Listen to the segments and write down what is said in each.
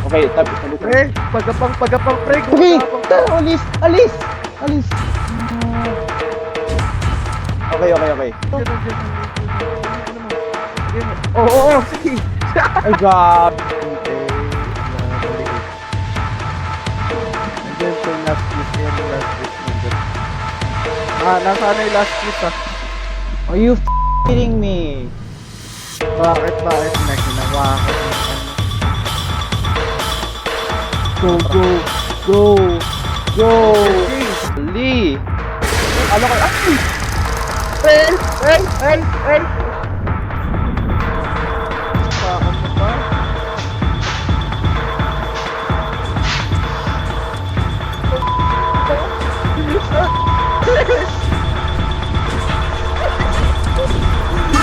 Okay, tabi ko. Pagapang, pre. Okay, alis. Okay. Oo, sige. Ay, God. Nandiyan sa last kiss. Yan yung last kiss. Nandiyan. Nasaan na yung last kiss, ah? Are you kidding me? Bakit na ginawa ko? Go! Lee! Ano ka? Hey! Bakit mo ba?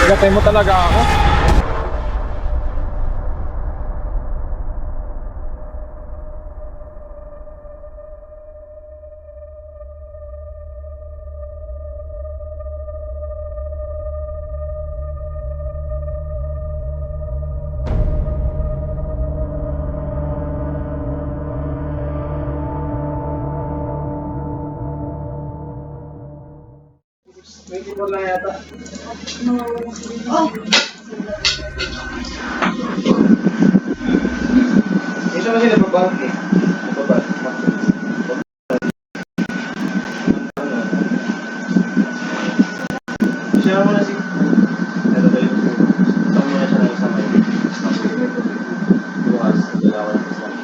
Gatay mo talaga ako. May keyboard lang yata. Isa ba sila babang eh? Babang. Siya mo na si... Ano ba yung... Saan mo na siya na isama yun? Bukas. Dalawa na isama.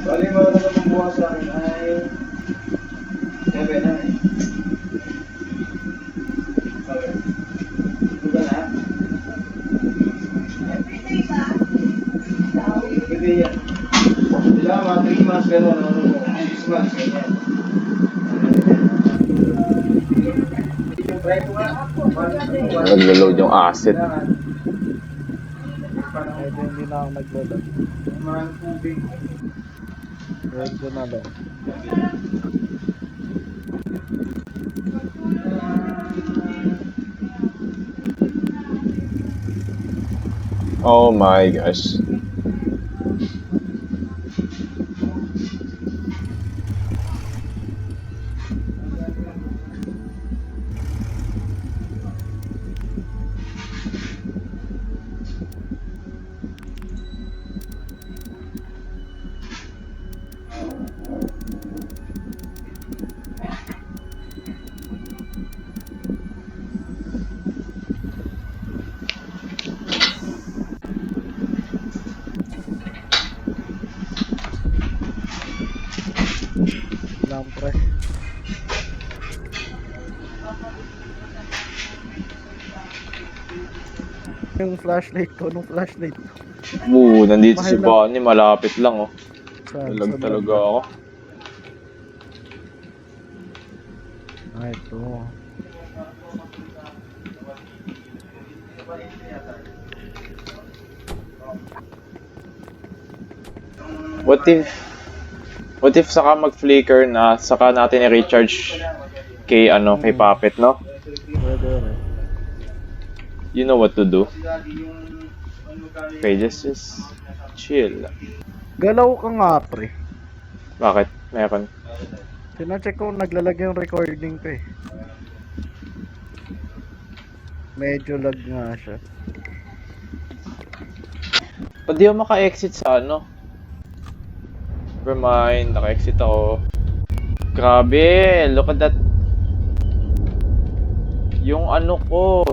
Bali mo na naman bukas sa akin ay... 7 na eh. Okay. Diba na? Pwede yan. Diba mga 3 months gano'n, 6 months ganyan. Yung try ko nga. Naglo-load yung asset. Medyo hindi na ako nagload. Maraming tubig. Medyo na lang. Oh my gosh. Lang, pre. Yung flashlight ko, nung flashlight. Nandito si Mahal na. Bonnie, malapit lang oh. Saan? Talag Saan talaga lang? ako. Ito. What if saka mag-flicker na, saka natin i-recharge kay kay Puppet, no? Pwede rin. You know what to do. Okay, just chill. Galaw ka nga, pre. Bakit? Meron. Sinacheck ko, naglalag yung recording ko eh. Medyo lag nga siya. Ba't di ako maka-exit sa Never mind, naka-exit ako. Grabe, look at that. Yung ko.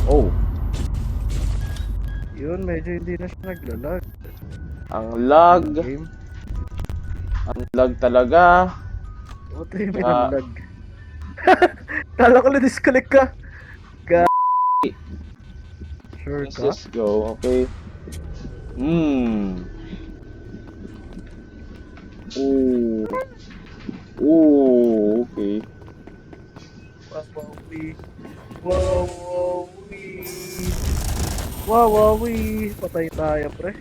Oh, Yun, medyo hindi na siya naglalag. ang lag. Game. Ang lag talaga. What do you mean ang lag? Kala ko na-disconnect ka. Sure Let's ka? just go, okay? Ooh, okay. Wow, Wow, wowie. Patay tayo, pre.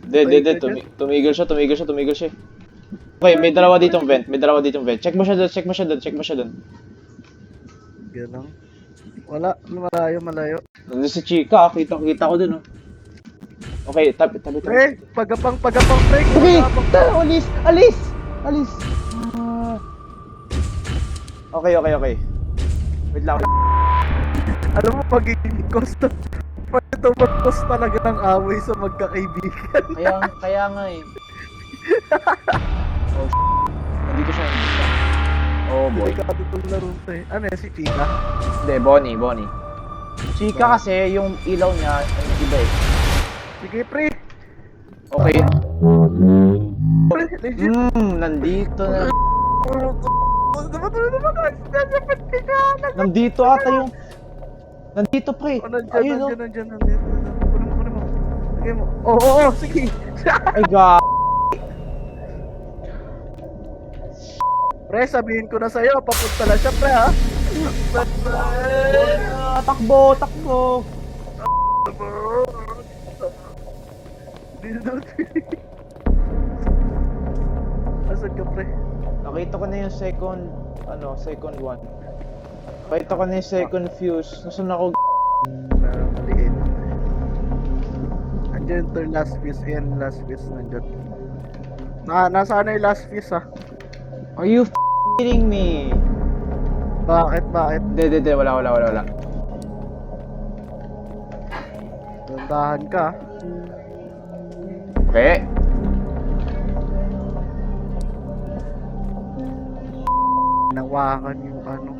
Hindi. Tumigil siya. Okay, may dalawa ditong vent. Check mo siya doon. Ganun. Wala, malayo. Nandun si Chika, kita ko dun, oh. Okay, tabi. Pre, pagapang, pre. Okay, Pagapang. alis! Ah. Okay. Wait lang. Alam mo, pagiging cost mag-cost talaga ng away sa magkakaibigan. Kaya nga eh. Oh, nandito siya. Oh boy. Hindi ka tutong laro to eh. Ano yan, si Chika? Hindi, Bonnie. Chika kasi yung ilaw niya, ay iba eh. Sige, pre. Okay. Pre, legit. Nandito na. Diba? Nandito ata yung... Nandito pre. Ayun oh. Nandiyan. Kunin mo. Sige mo. Oo, sige. Ay god. Pre, sabihin ko na sa'yo, papunta na siya, pre, ha? Takbo. Asan ka, pre? Nakita ko na yung second one. Nakita ko na yung second fuse. Nasaan ako? Maliit. Andiyan ito yung last piece. Ayan, last piece. Nandiyan. Nasaan na yung last piece, ha? Are you kidding me? Bakit? Hindi, wala. Tandahan ka. Okay. Nawakan yung ano.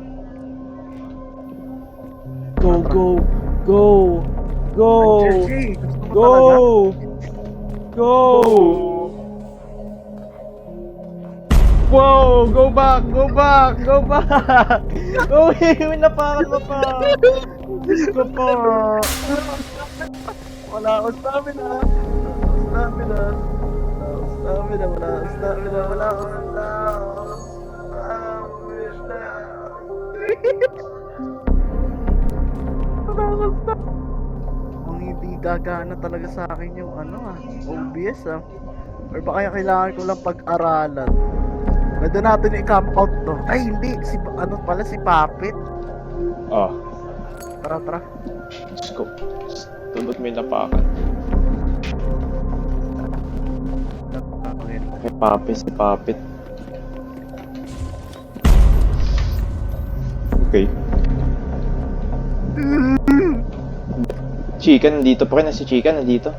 Go. Andiyan, Jay. Gusto mo talaga? Go. Wow, go back. Uy, napakan mo pa. Diyos ko po. Wala akong stamina. Ang hindi gagana talaga sa akin yung OBS or baka kailangan ko lang pag-aralan. Pwede natin i-camp out to. Ay hindi, si Papit. Oh, Tara. Diyos ko. Tundot mo yung napakan. Si Papit. Okay. Chika, nandito pa rin na si Chika, nandito.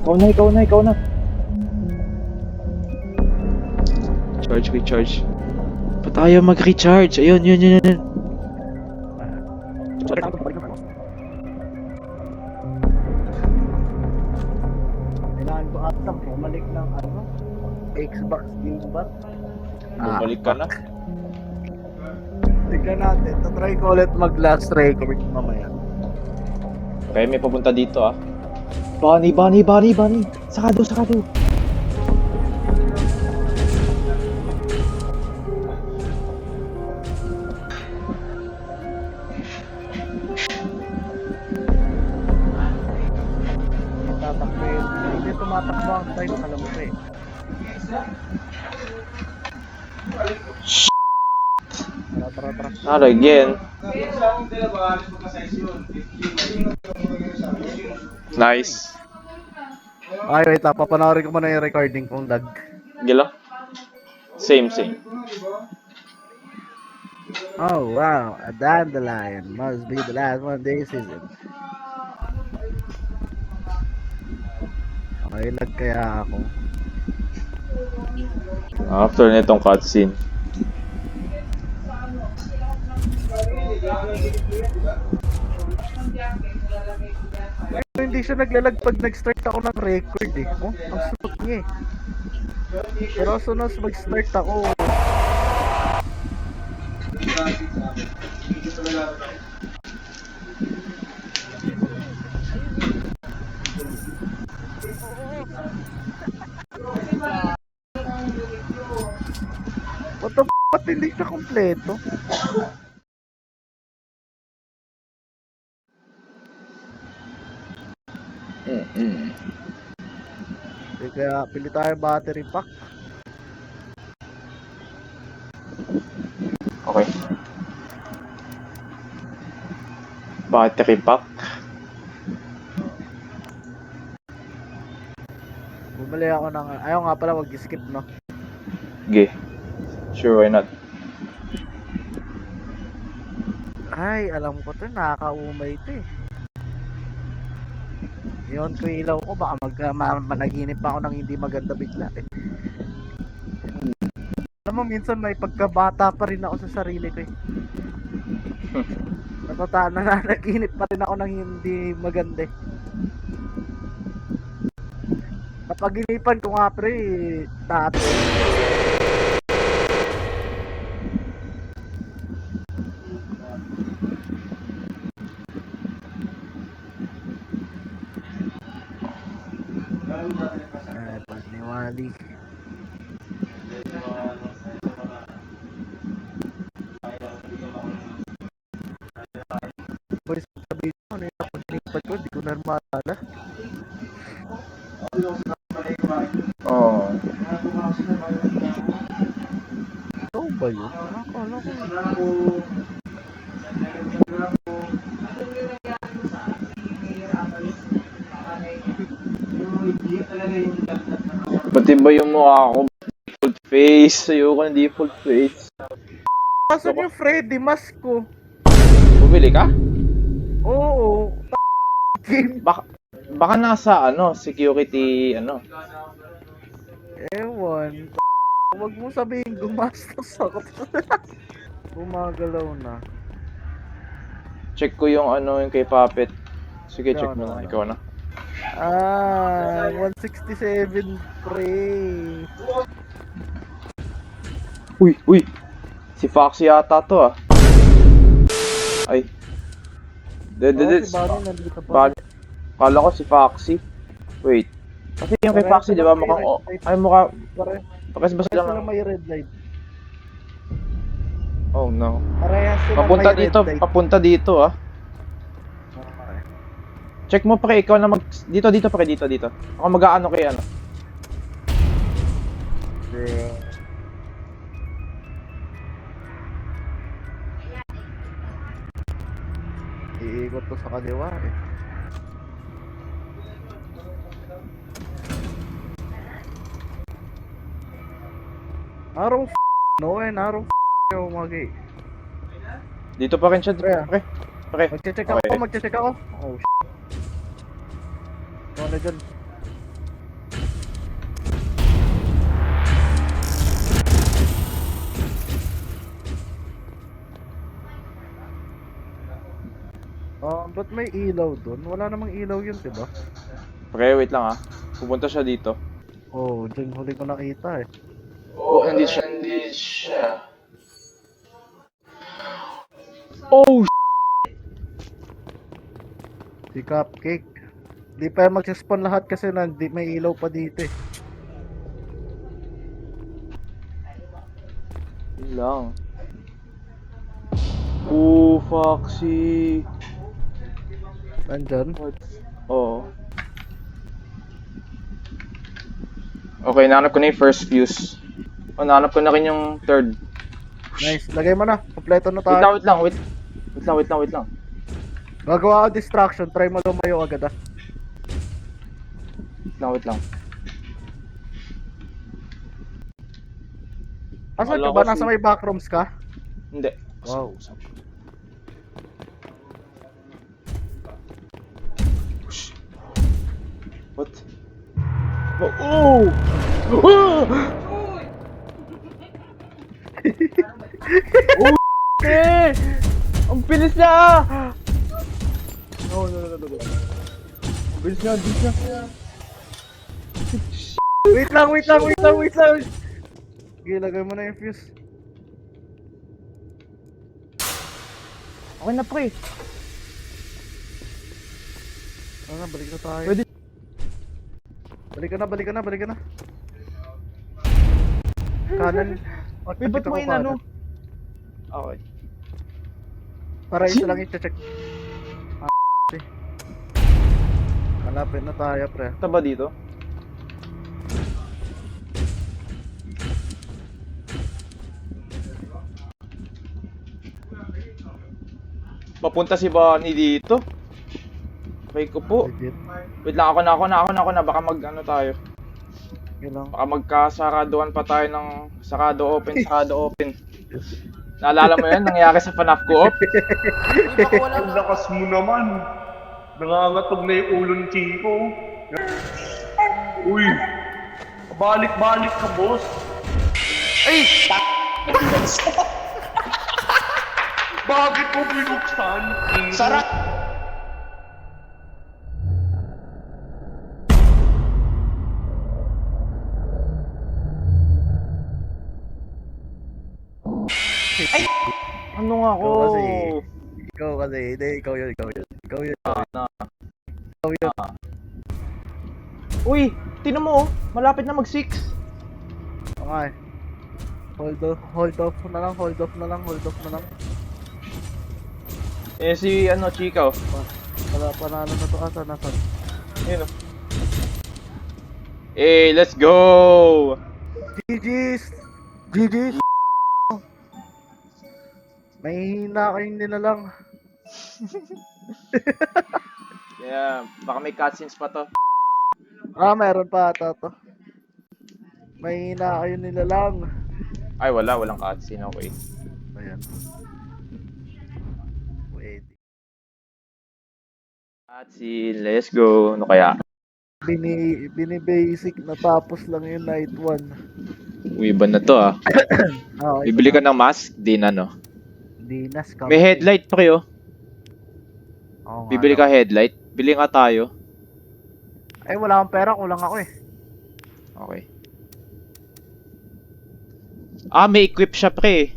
Ikaw na. Recharge. Pa tayo mag-recharge? Ayun. Kailangan ko ata bumalik ng Xbox Game Pass. Bumalik ka na. Tignan natin. Tatry ko ulit mag-last record mamaya. Okay, may papunta dito ah. Bunny. Sakado. Tatakbo yun. Hindi tumatakbo ang time. Alam mo eh. Tara. Not again. Nice. Ay, wait lang. Papanoorin ko muna yung recording kong lag. Gila. Same. Oh, wow. A dandelion must be the last one this season. Okay, lag kaya ako. After nitong cutscene. Pero hindi siya naglalag pag nag-start ako ng record eh. Oh, ang smooth niya eh. Pero as soon as mag-start ako, What the f***? Ba't hindi siya kompleto? Kaya pili tayo battery pack. Okay. Battery pack. Bumili ako ng... Ayaw nga pala, wag-skip, no? Sige. Sure, why not? Ay, alam ko to, nakakaumay to eh. Yun ko ilaw ko, baka managinip pa ako ng hindi maganda bigla eh. Alam mo, minsan may pagkabata pa rin ako sa sarili ko eh. Nananaginip pa rin ako ng hindi maganda eh. Napaginipan ko nga pre, dati. Ay, paniwali. Boys, sabi ko, ano yung pagkinipan ko, di ko na maalala. Oh. Ito ba yun? Akala ko. Pati ba yung mukha ko? Default face. Ayoko ng default face. Asan yung Freddy mask ko? Bumili ka? Oo. Game. Baka nasa security Ewan. Huwag mo sabihin gumastos ako. Gumagalaw na. Check ko yung yung kay Puppet. Sige, check mo na. Ikaw na. 167 pre. Uy! Si Foxy yata to ah. Ay. Si Barry nandito pa. Kala ko si Foxy. Wait. Kasi yung kay Foxy, di ba mukhang mukha. Pakas ba sila Parehas may red light. Oh no. Parehas sila Papunta may dito, red light. papunta dito ah. Okay. Check mo pre, ikaw na dito pre, dito. Ako mag-aano kay ano. Bro. Iikot to sa kaliwa eh. Arong no eh, arong yung magi. Dito pa rin siya, pre. Magche-check Okay. ako. Oh ano na dyan? Ba't may ilaw dun? Wala namang ilaw yun, diba? Pre, wait lang ah. Pupunta siya dito. Oh, dyan huli ko nakita eh. Oh, hindi siya. Oh, Si Cupcake. Di pa mag-spawn lahat kasi may ilaw pa dito eh. yun lang. Oh, Foxy. Nandyan? Oo. Okay, nahanap ko na yung first fuse. Nahanap ko na rin yung third. Nice. Lagay mo na. Kompleto na tayo. Wait lang. Gagawa ako distraction. Try mo lumayo agad ah. Wait lang. Asan Wala ka ba? kasi. Nasa may backrooms ka? Hindi. Wow. What? Oh! Oh! Eh! Ang bilis na! No. Ang bilis na. Wait lang. Sige, lagay mo na yung fuse. Okay na pre. Balik na tayo. Pwede. Balik ka na. Kanan. Uy, ba't mo inano? Okay. Para isa lang i-check. Malapit na tayo, pre. Ito ba dito? Papunta si Bonnie dito. Okay ko po. Legit. Wait lang, ako na. Baka mag-ano tayo. Yun lang. Baka magkasaraduan pa tayo ng sarado open. Naalala mo yun? Nangyari sa FNAF Co-op? Ang lakas mo naman. Nangangatog na yung ulo ni Chico. Uy! Balik-balik ka, boss. Ay! Bakit mo binuksan? Sarap! Ano nga ako? Ikaw kasi. Hindi, ikaw yun. Ikaw yun. Uy! Tinan mo oh! Malapit na mag-6. Okay. Hold off na lang. Eh si ano, Chico. Wala, panalo na to asa, nasa. Yun oh. Eh, let's go! GG's! May hina kayong nilalang. Yeah, baka may cutscenes pa to. Meron pa ata to. May hina kayong nilalang. Ay, walang cutscene, okay. Ayan. Pwede. Cutscene, let's go. Ano kaya? Bini-basic na tapos lang yung night 1. Uy, iba na to ah. Bibili ka ng mask? Di na no. Dinas ka. May headlight pre oh. Oo nga Bibili daw. ka headlight? Bili nga tayo. Ay, wala akong pera. Kulang ako eh. Okay. May equip siya pre.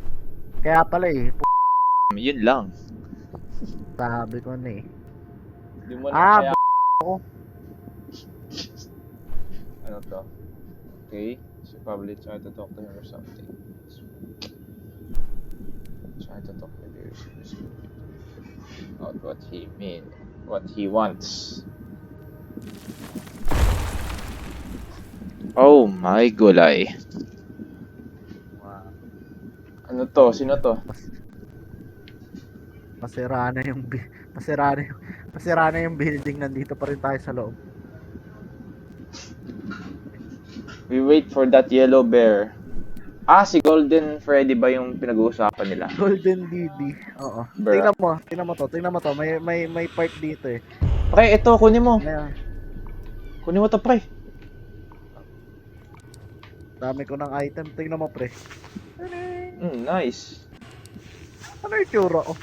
Kaya pala eh. Yun lang. Sabi ko na eh. Hindi mo na kaya... ako. Ano to? Okay. So probably try to talk to him or something. Try to talk to him about what he mean. What he wants. Oh my gulay. Wow. Ano to? Sino to? Masira na yung building. Nandito pa rin tayo sa loob. We wait for that yellow bear. Si Golden Freddy ba yung pinag-uusapan nila? Golden DD. Oo. Bruh. Tingnan mo to. May part dito eh. Pre, ito, kunin mo. Ayan. Kunin mo to, pre. Dami ko ng item. Tingnan mo pre. Nice. Ano yung tsura ko?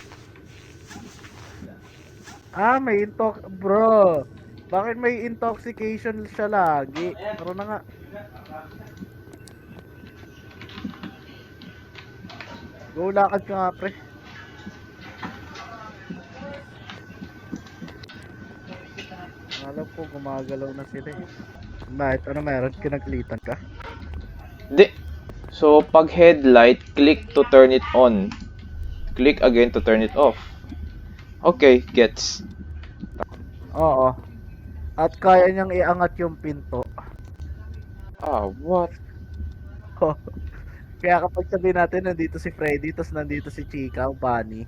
May bro. Bakit may intoxication siya lagi? Pero na nga. Go, lakad ka nga, pre. Alam ko, gumagalaw na sila eh. Bakit? Ano meron? Kinaglitan ka? Di. So, pag headlight, click to turn it on. Click again to turn it off. Okay, gets. Oo. At kaya niyang iangat yung pinto. What? Kaya kapag sabihin natin nandito si Freddy, tapos nandito si Chica, o Bunny.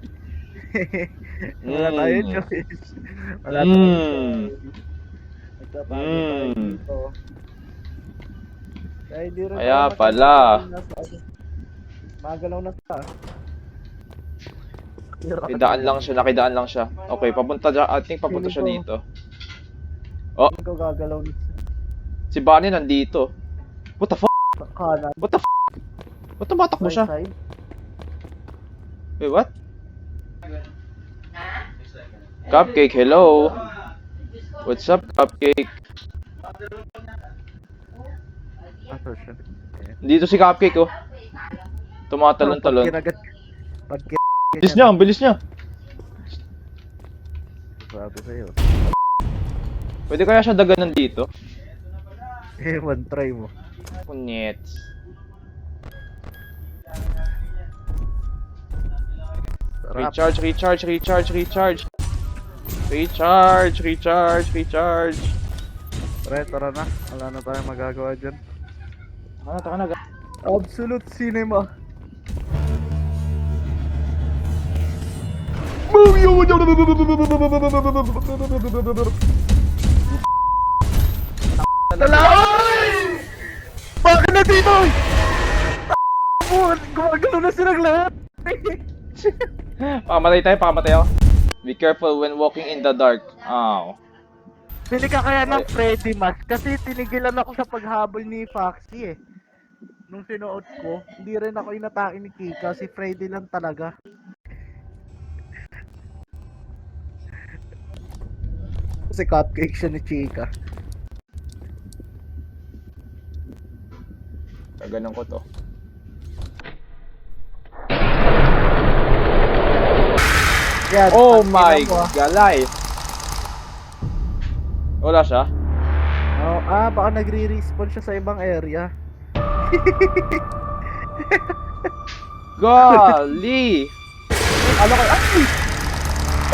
Wala tayo choice. Wala tayo choice. Nagtatago tayo dito. Kaya hindi rin Kaya tayo pala. Magalaw na siya. Nakidaan lang siya. Okay, papunta siya dito. Oh, Ikaw gagalaw na siya. si Bunny nandito. What the fuck? Sa kanan. What the fuck? Ba't tumatakbo Right siya? side. Wait, what? Cupcake, hello. What's up, Cupcake? Aso siya. Dito si Cupcake, oh. Tumatalon-talon. Pag Bilis niya. Sabi sa'yo. Pwede kaya siya daganan dito? One try mo. Kunyets. Sarap. Recharge, recharge, recharge, recharge. Recharge, recharge, recharge. Pre, tara na. Wala na tayong magagawa dyan. Taka na. Absolute cinema. Talay! Bakit na dito? Gumagalo na silang lahat. Pakamatay ako. Be careful when walking in the dark. Ow. Pili ka kaya ng Freddy Mask kasi tinigilan ako sa paghabol ni Foxy eh. Nung sinuot ko, hindi rin ako inatake ni Kika, si Freddy lang talaga. Kasi cupcake siya ni Chika. Ganun ko to. Yan, Oh tangina my mo, ah. galay. Wala siya? Oh, baka nagre-respawn siya sa ibang area. Golly! Ano ka?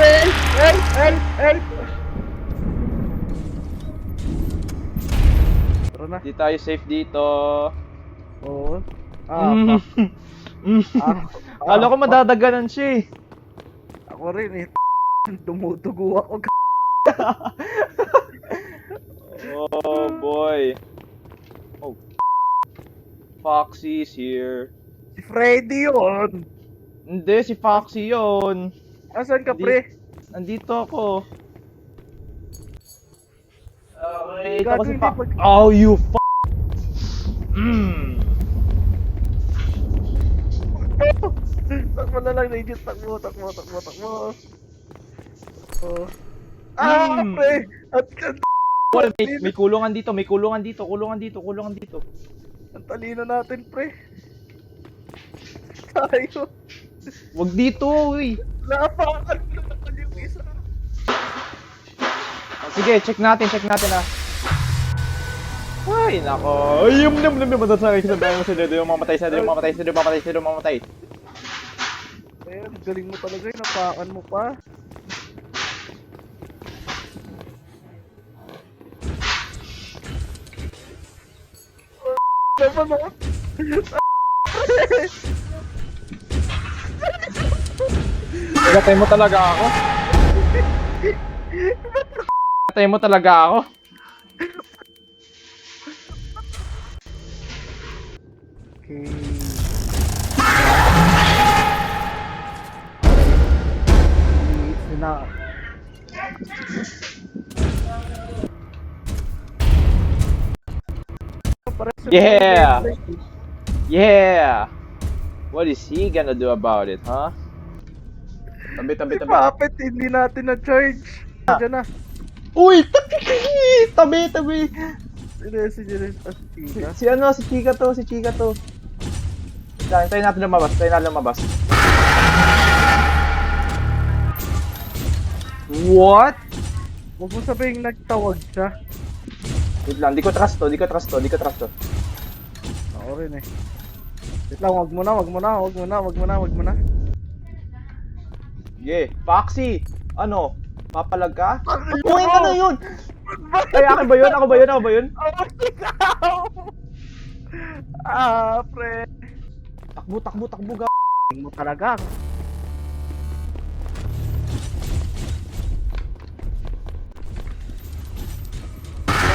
Ay! Help! Tara na. Di tayo safe dito. Oo. Kala ko madadaganan siya eh. Ako rin eh. Tumutugo ako. Oh boy. Oh. Foxy's here. Si Freddy yun. Hindi, si Foxy yun. Asan ka, pre? Nandito ako. Ito Gago, kasi hindi pag- Oh, you Takbo na lang, legit. Takbo. Oh. Pre! At may kulungan dito. ang talino natin, pre. Tayo. Wag dito, uy. Napakan na naman yung isa. Sige, check natin ah. Ay, nako. Ay, yung matatay sa bayan mo sila. Yung mamatay. Ayun, galing mo talaga yun. Napakan mo pa. Naman ako. Gatay mo talaga ako. Okay. Na. Yeah. What is he gonna do about it, huh? Tabi. Si Puppet, hindi natin na-charge. Diyan na. Uy! Tabi! Si Chika. Si Chika to. Tayo natin lumabas. What? Huwag mo sabihin nagtawag siya. Wait lang, di ko trust to. Ako rin eh. Wait lang, wag mo na. Yeah, Foxy! Ano? Papalag ka? Uy, ano yun? Ay, ako ba yun? Pre. Takbo, ga. Galing mo talaga.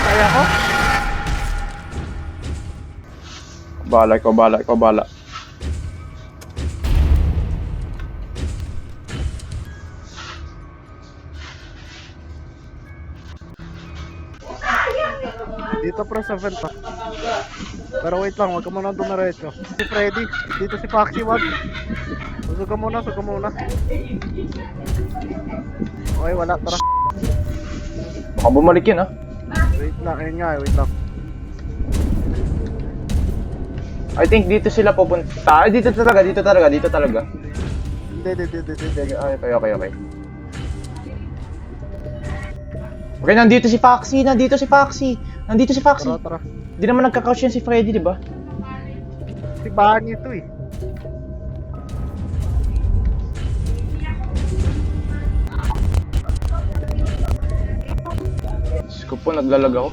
Kaya ko? Bala. Dito pre sa vent pa. Pero wait lang, wag ka muna dumiretso. Si Freddy, dito si Foxy, wag. Susog ka muna. Okay, wala, tara. Baka bumalik yun, ah. Wait lang, ayun nga, wait lang. I think dito sila pupunta. Ay, dito talaga. Hindi. Okay. Okay, nandito si Foxy. Tara. Di naman nagka-couch yan si Freddy, di ba? Si Bunny ito eh. Diyos ko po, naglalag ako.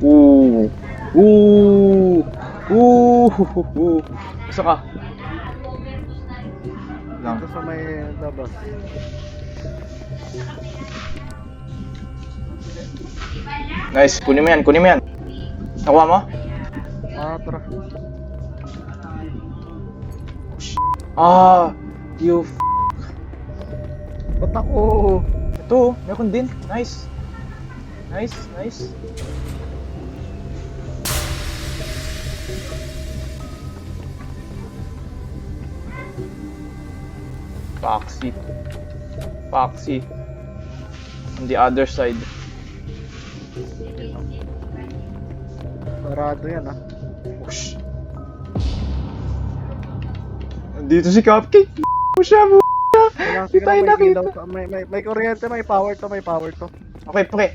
Ooh. Ooh. Ooh. Isa ka. Lang. Ito sa may labas. Nice, kunin mo yan, kunin mo yan. Nakuha mo? Tara. You Ba't ako? Ito, meron din. Nice. Nice, nice. Foxy. Foxy. On the other side. Sarado yan Whoosh. Nandito si Cupcake. Mo siya, mo. Wala, Di tayo may nakita. ilaw to. May kuryente, may power to. Okay, pre.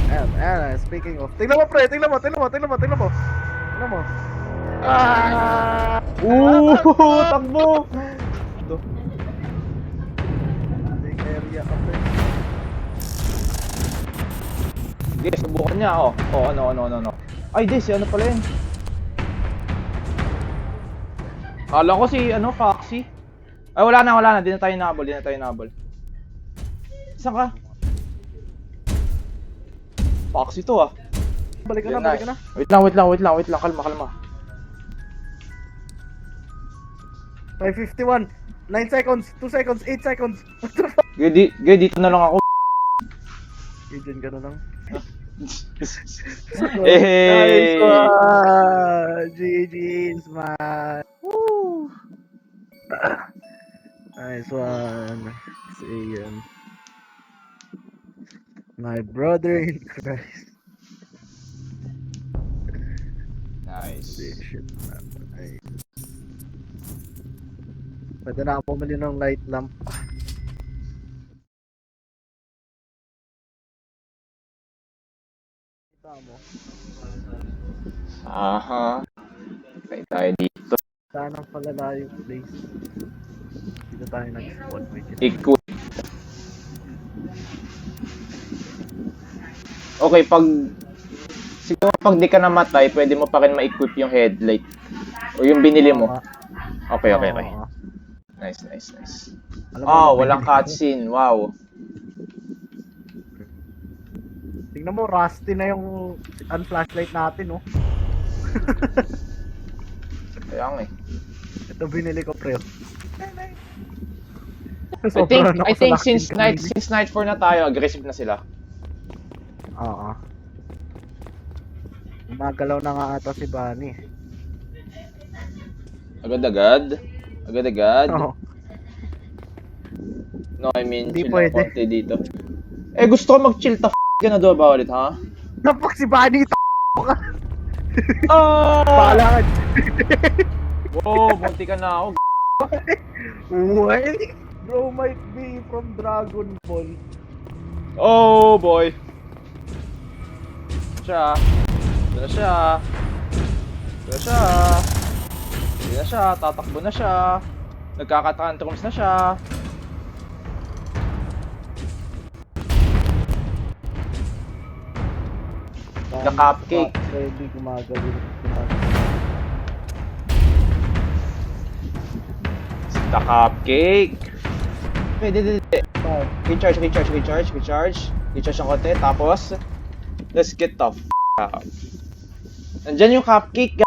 Ayan, speaking of. Tingnan mo, pre, tingnan mo. Takbo. Ito. Big area ka, pre. Sige, subukan niya. Ano. Ay, di, si ano pala yun? Kala ko si, Foxy. Ay, wala na. Di na tayo nabol. Saan ka? Foxy to, ah. Balik ka Yan, na. Wait lang. Kalma. 5:51. 9 seconds, 2 seconds, 8 seconds. What the fuck? Gay, dito na lang ako. Dyan ka na lang. Hey! Nice one! GG's, man. Woo! Nice one. See you. My brother in Christ. Nice. Shit, man. Nice. Pwede na ako bumili ng light lamp. Kita mo. Aha. Okay, tayo dito. Saan ang palala yung place? Dito tayo nag-spawn. Equip. Okay, siguro pag di ka namatay, pwede mo pa rin ma-equip yung headlight. O yung binili mo. Okay. Nice. Alam mo, Walang cutscene. Wow. Tingnan mo, rusty na yung flashlight natin, oh. Kaya nga eh. Ito binili ko, pre. I think since night 4 na tayo, aggressive na sila. Oo. Gumagalaw na nga ata si Bunny. Agad-agad. Oo. No, I mean, Hindi chill lang pwede. konti dito. Eh, gusto ko mag-chill ka na do about it, ha? Napak si Bunny, Ah! Palangan. Wow, munti ka na ako. What? Bro might be from Dragon Ball. Oh, boy. Doon na siya. Tatakbo na siya. Nagkakatantrums na siya. The cupcake. Pwede gumagalaw. The cupcake. Pwede. Recharge. Recharge ang konti. Tapos, let's get the out. Nandyan yung cupcake.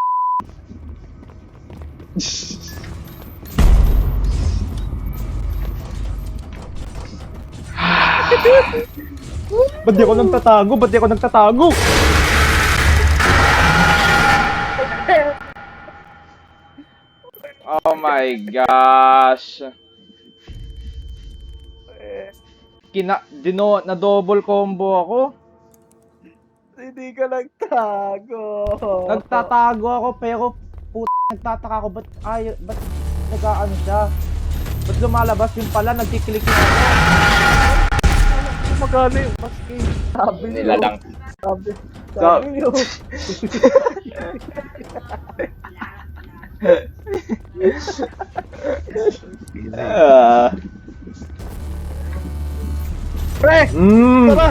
Ba't di ako nagtatago? Oh my gosh. Na double combo ako. Hindi ka nagtago. Nagtatago ako pero nagtataka ako ba't nag-aano siya? Ba't lumalabas yung pala nagkiklik na ako? Magano yung maski. Sabi Nila lang. Sabi niyo. Pre! Mm. Tara!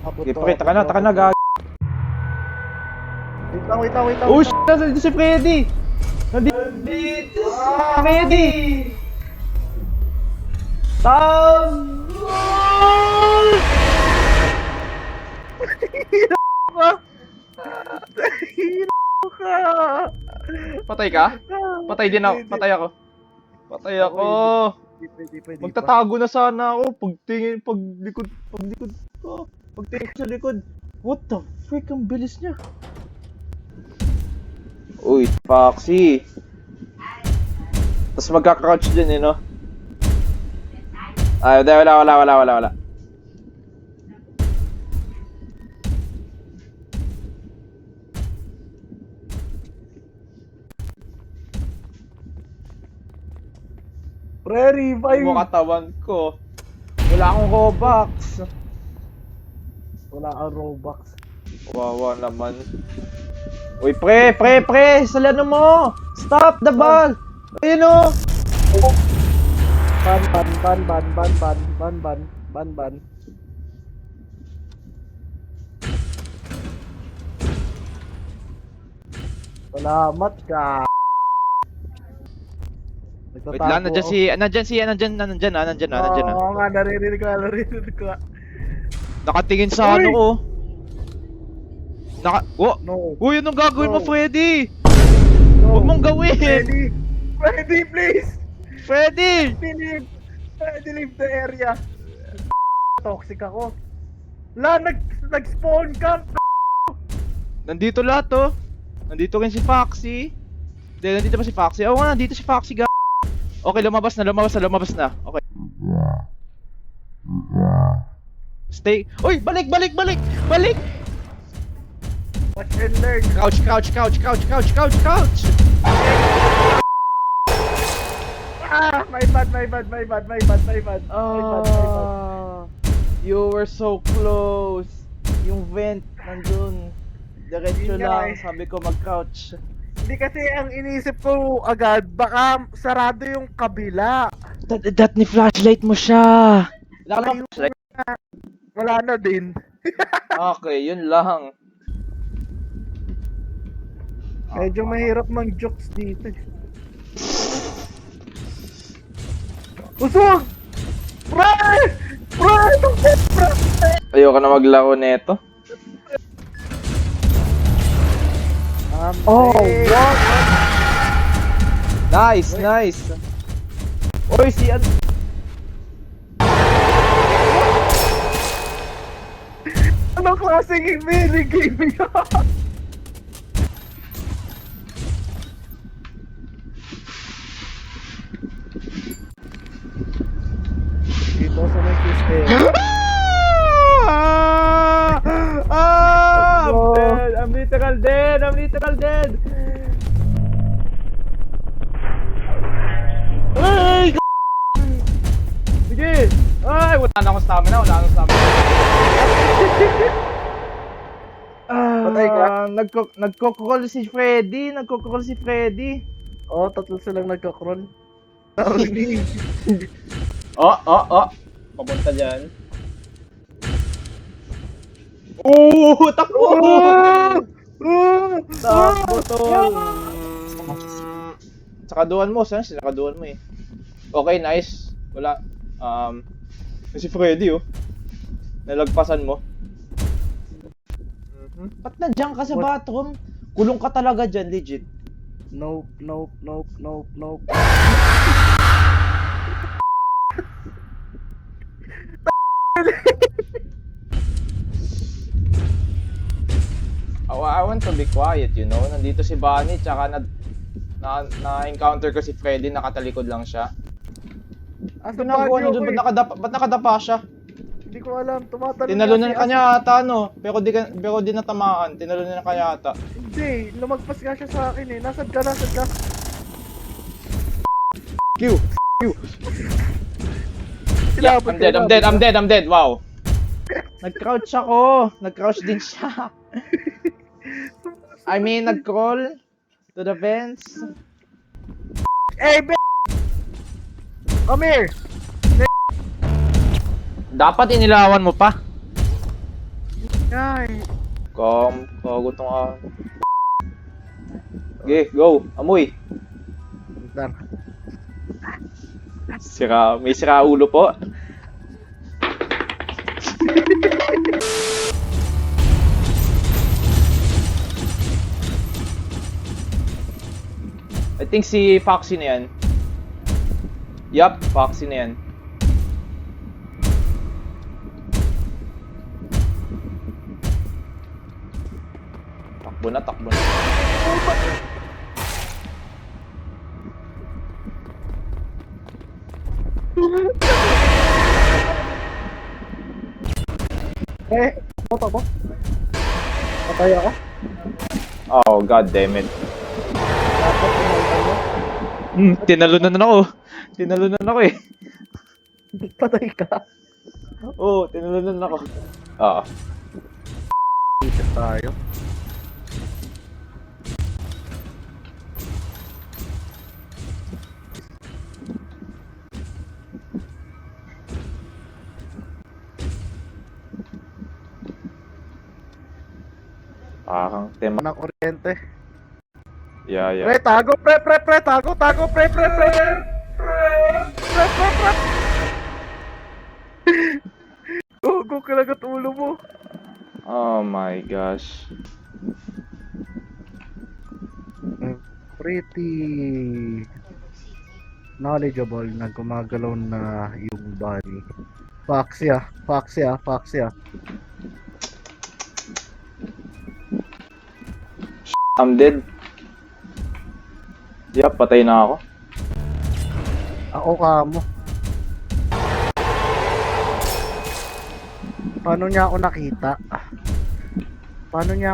Abot Okay, to, pre, taka na, abot taka to, na, abot to. gag. Wait lang. Oh, shit! Nandito si Freddy! Nandito si Freddy! Hilo ka! Patay ka? Patay din ako. Patay ako. Patay ako. Hindi pwede pa. Magtatago na sana ako. Pagtingin, paglikod ko. Pagtingin ko sa likod. What the frick? Ang bilis niya. Uy, Foxy. Tapos magka-crouch din eh, no? Ay, wala. Pre, revive! Ay, mo katawan ko. Wala akong Robux. Wala kang Robux. Wawa naman. Uy, pre! Salano mo! Stop the ball! Ayun o! Ban. Salamat ka. Wait lang, nandyan na. Oo nga, naririnig ko. Nakatingin sa ano ko. No. Uy, anong gagawin mo, No. Freddy? No. Huwag mong gawin! Freddy, please! Freddy! Freddy, leave the area. Toxic ako. Nag-spawn ka. Nandito lahat to. Nandito rin si Foxy. Hindi, nandito ba si Foxy? Oo nga, nandito si Foxy, Okay, lumabas na. Okay. Stay. Uy, balik! Watch and learn. Crouch! Ah, my bad. You were so close. Yung vent nandun. Diretso Yun nga lang. eh. Sabi ko mag-crouch. Hindi kasi ang inisip ko agad, baka sarado yung kabila. Dat ni flashlight mo siya. Wala ka naman flashlight? Wala na din. Okay, yun lang. Medyo mahirap mang jokes dito. Usog! Pre! Ayoko na maglaro neto. Oh, what? Nice. Oy, si Anong klaseng mini-game yan? Dito sa may system. I'm literal dead. Ay! Sige! Ay, wala na akong stamina. Patay ka? Nagko-call si Freddy. Oh, tatlo silang nagka-crawl. Tawag. Oh. Papunta dyan. Takbo! Takbo to. Sakaduhan mo. Saan sinakaduhan mo eh? Okay, nice. Wala. Si Freddy oh. Nalagpasan mo. Ba't nandiyan ka sa bathroom? Kulong ka talaga dyan, legit. Nope. I want to be quiet, you know. Nandito si Bunny, tsaka na-encounter ko si Freddy, nakatalikod lang siya. Ano ginagawa niya dun? Ba't nakadapa siya? Hindi ko alam, tumatalon Tinalunan nga ka si niya ata, no? Pero di natamaan. Tinalunan ka niya ata. Hindi, lumagpas nga siya sa akin eh. Nasad ka. Q! Yeah, I'm dead. Wow. Nag-crouch ako. Nag-crouch din siya. I mean, nag-crawl to the vents. Eh, Come here! Dapat inilawan mo pa. Ay, Kago tong Okay, go. Amoy. dar. May sira ulo po. I think si Foxy na yan. Yup, Foxy na yan. Takbo na, takbo na. Ako. Patay ako. Oh, god damn it. Dapat pumunta mo. Tinalunan ako. Tinalunan ako eh. Patay ka. Oo, tinalunan ako. Oo. Dito tayo. Parang tema. Ng kuryente. Yeah. Pre, tago, pre, tago, pre. Go, kalagat ulo mo. Oh my gosh. Pretty knowledgeable na gumagalaw na yung body. Foxy ah. I'm dead. Yup, patay na ako. Ako ka mo. Paano niya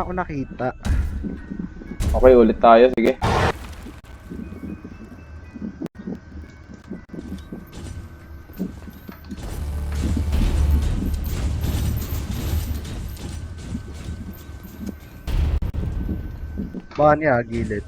ako nakita? Okay, ulit tayo. Sige. Baka niya, gilid.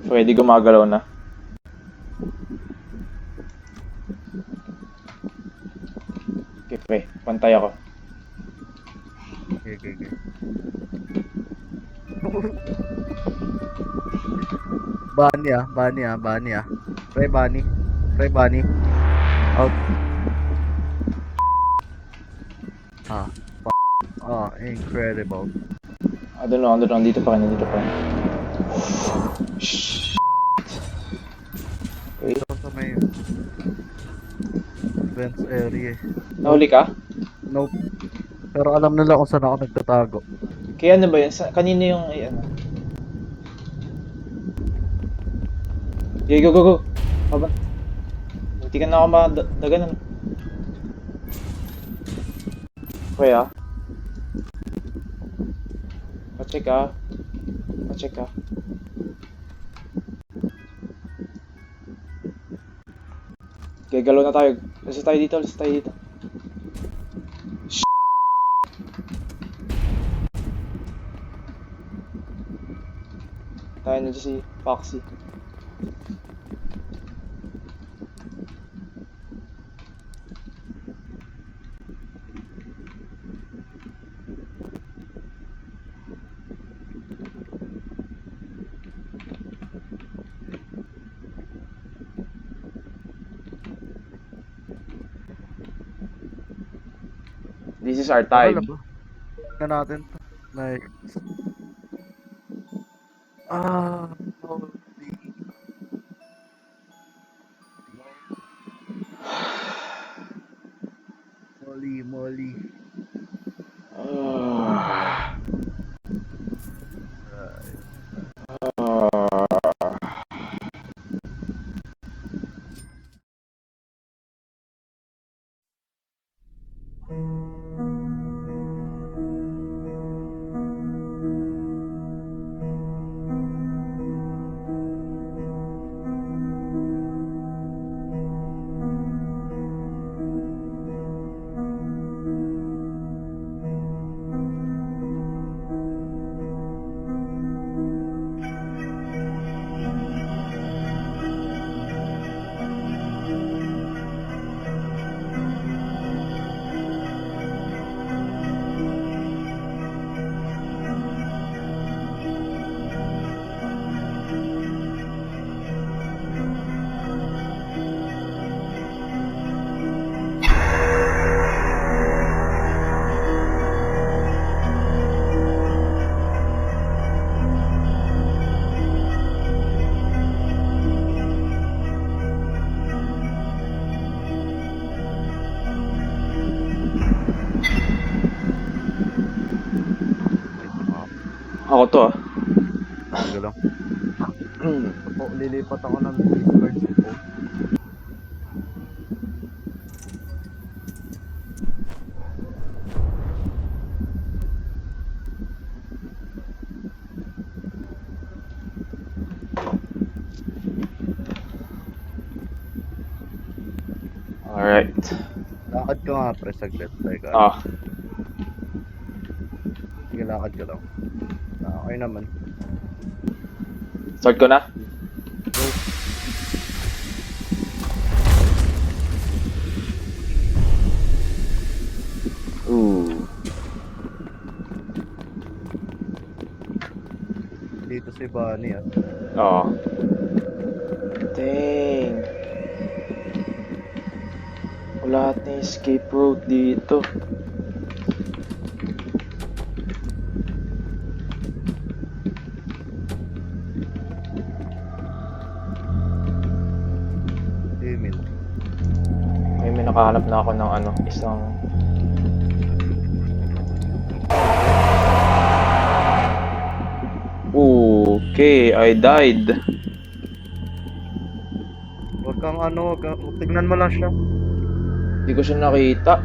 Pwede gumagalaw na. Okay, pre. Pantay ako. Okay. Bani ah. Pre Bani. Out. Incredible. I don't know. Dito pa rin. Shh. Wait. Ito sa may events area. Nahuli ka? Nope. Pero alam nila kung saan ako nagtatago. Kaya ano ba yun? Kanino yung... ano? Okay, go. Baba. Hindi ka na ako madaganan. Okay ah. Pa-check ah. Okay, galaw na tayo. Let's tayo dito. Tayo na dyan si Foxy. This is our time. Alam mo? Na natin to. Nice. Molly. Ako to ah. Sige lang. Opo, lilipat ako ng Discord po. Alright. Lakad ka nga pre, saglit. Teka. Ah, Sige, lakad ka lang. Okay naman. start ko na. Go. Ooh. Dito si Bunny ah. Oo. Dang. Wala na escape route dito. Emil. May nakahanap na ako ng ano, isang... Okay, I died. Huwag kang ano, tignan mo lang siya. Hindi ko siya nakita.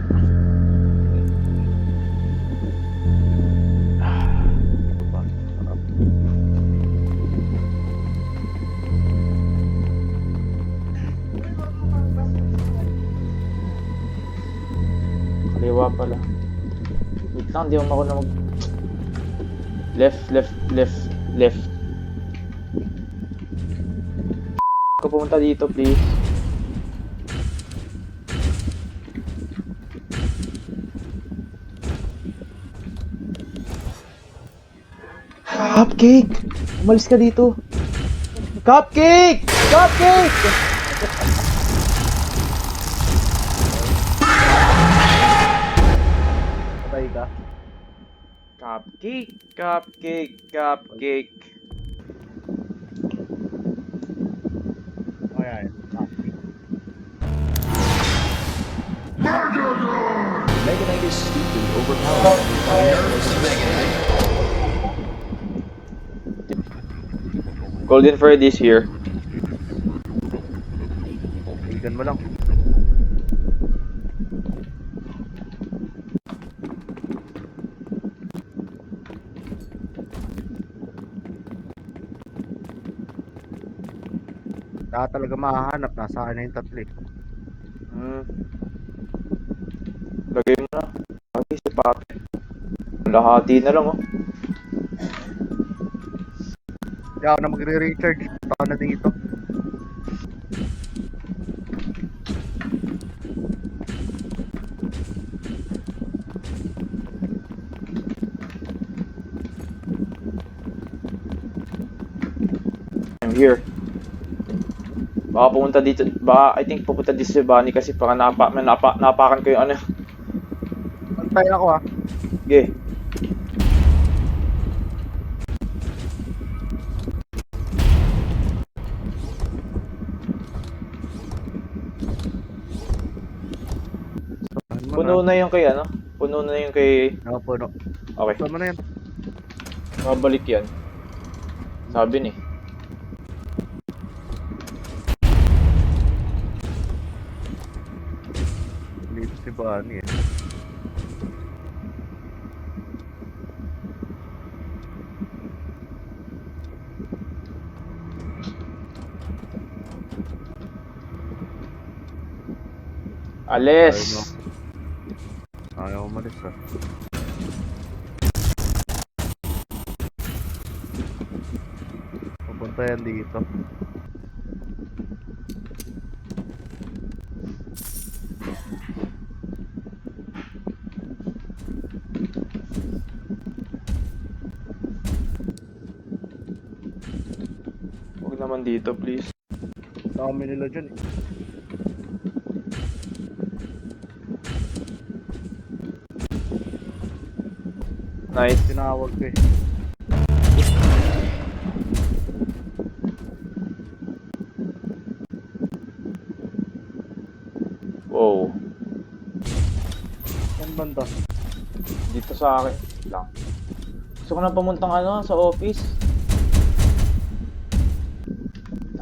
Kaliwa pala. Wait lang, di ako na mag... Left. Ako pumunta dito, please. Cupcake! Umalis ka dito. Cupcake! Cupcake! Patay ka. Cupcake. Ayan. Mega Knight is stupid, overpowered, by nervous Mega Knight. Golden Freddy's here. Tignan mo lang. Saka talaga mahahanap. Nasa akin na yung tatlo eh. Lagay mo na. Lagay si Papi. Lahati na lang, oh. Hindi ako na magre-recharge. Punta ka na dito. I'm here. Baka pumunta dito. Baka, I think pupunta dito si Bunny kasi baka napakan ko yung ano. Antay ako ah. Okay. Puno na yung kay ano? Puno na yung kay... Nakapuno. Okay. Saan mo na yan? Mabalik yan. Sabi ni. Dito si Bunny eh. Alis! Ayaw umalis ah. Pupunta yan dito. Huwag naman dito, please. Dami nila dyan eh. Nice. Tinawag ko eh. Wow. Saan banda? Dito sa akin. Lang. Gusto ko na pumuntang ano, sa office.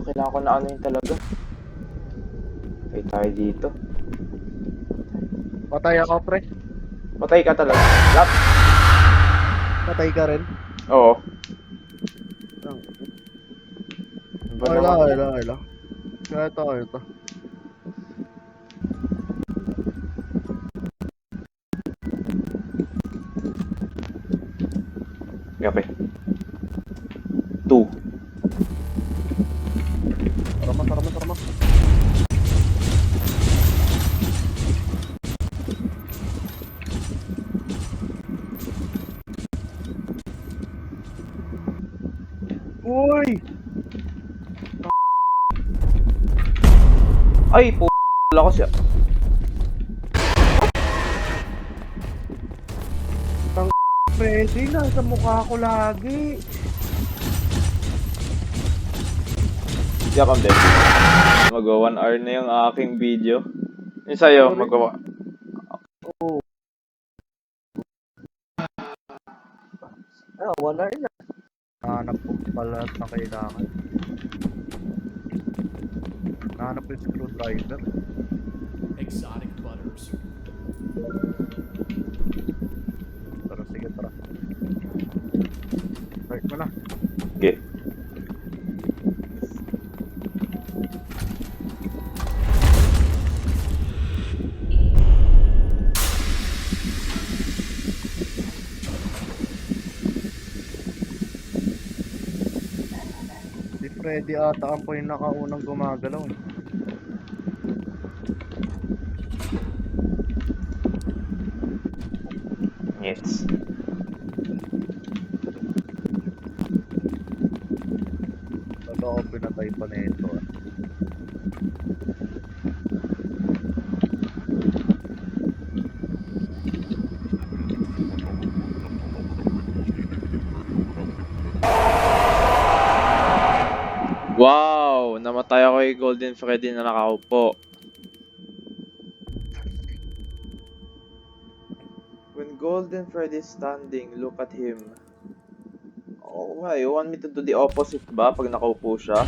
Kailangan ko na ano yun talaga. Okay, tayo dito. Patay ako, pre. Patay ka talaga. Lap. Patay ka rin. Oo. Ba Okay lang, naman okay yan? lang, okay lang. Kaya ito. Gabi. 2. Tara mo. Uy! Ay, wala ko siya. Freddy, nasa mukha ko lagi. Diyak ang din. Mag-1 hour na yung aking video. Yung sa'yo, Sorry. magawa. Oo. Wala rin na. Nahanap ko pala na kailangan. Nahanap ko yung screwdriver. Exotic butters. Tara, sige, tara. Start mo na. Okay. Si Freddy ata ang po yung nakaunang gumagalaw. Eh. Yes. Bago ako pinatay pa na ito. Ah. Wow! Namatay ako kay Golden Freddy na nakaupo. When Golden Freddy is standing, look at him. Oh, why? You want me to do the opposite ba pag nakaupo siya?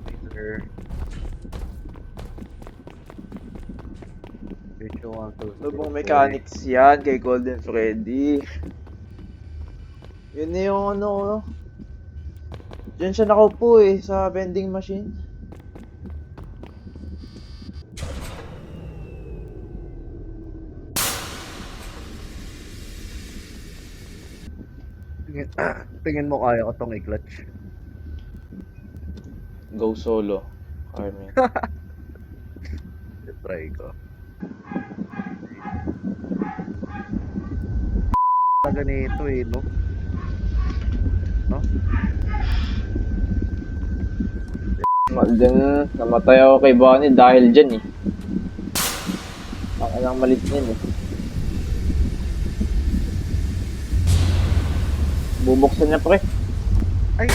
Either. Video 1, 2, Ano bang mechanics yan kay Golden Freddy? Yun na yung ano. Diyan siya nakaupo eh, sa vending machine. Tingin mo kaya ko tong i-clutch. Go solo, Carmen. Try ko. Ganito eh, no? No? Diyan, namatay ako kay Bonnie dahil dyan eh. Ang ilang malit niyan eh. Bubuksan niya pre. Ay!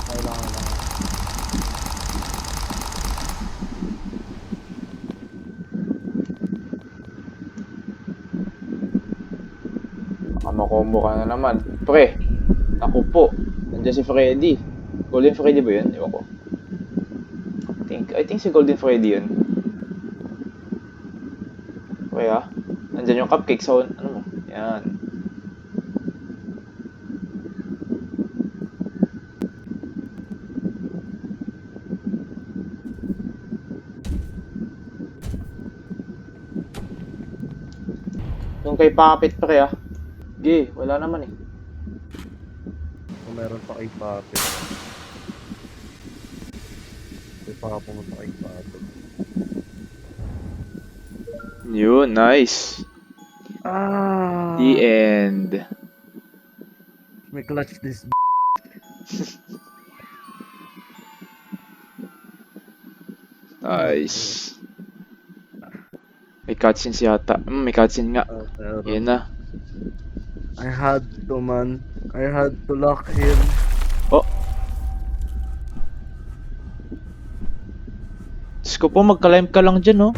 Kailangan lang. Baka makombo ka na naman. Pre, ako po. Nandiyan si Freddy. Golden Freddy ba yun? Ewan ko. I think si Golden Freddy yun. Okay ah. Nandiyan yung cupcake sa ano mo. Yan. Yung kay Puppet pre ah. Ge, wala naman eh. Kung meron pa kay Pape. May pa pumunta kay Pape. Yun, nice. Ah! The end. May clutch this Nice. May cutscenes yata. May cutscene nga. pero Yan na. I had to, man. I had to lock him. Oh. Diyos ko po, mag-climb ka lang dyan, oh.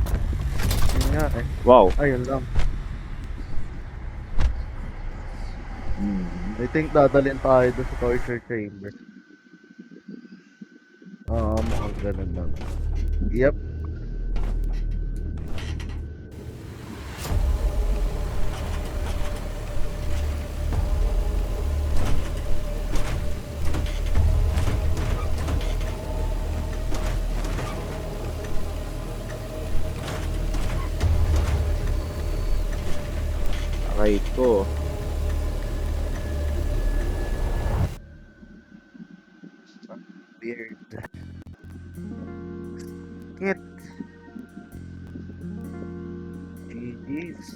Yun nga eh. Wow. Ayun lang. I think dadalhin tayo doon sa torture chamber. Mukhang ganun lang. Yep. Aray ko. Weird. Skit. GG's.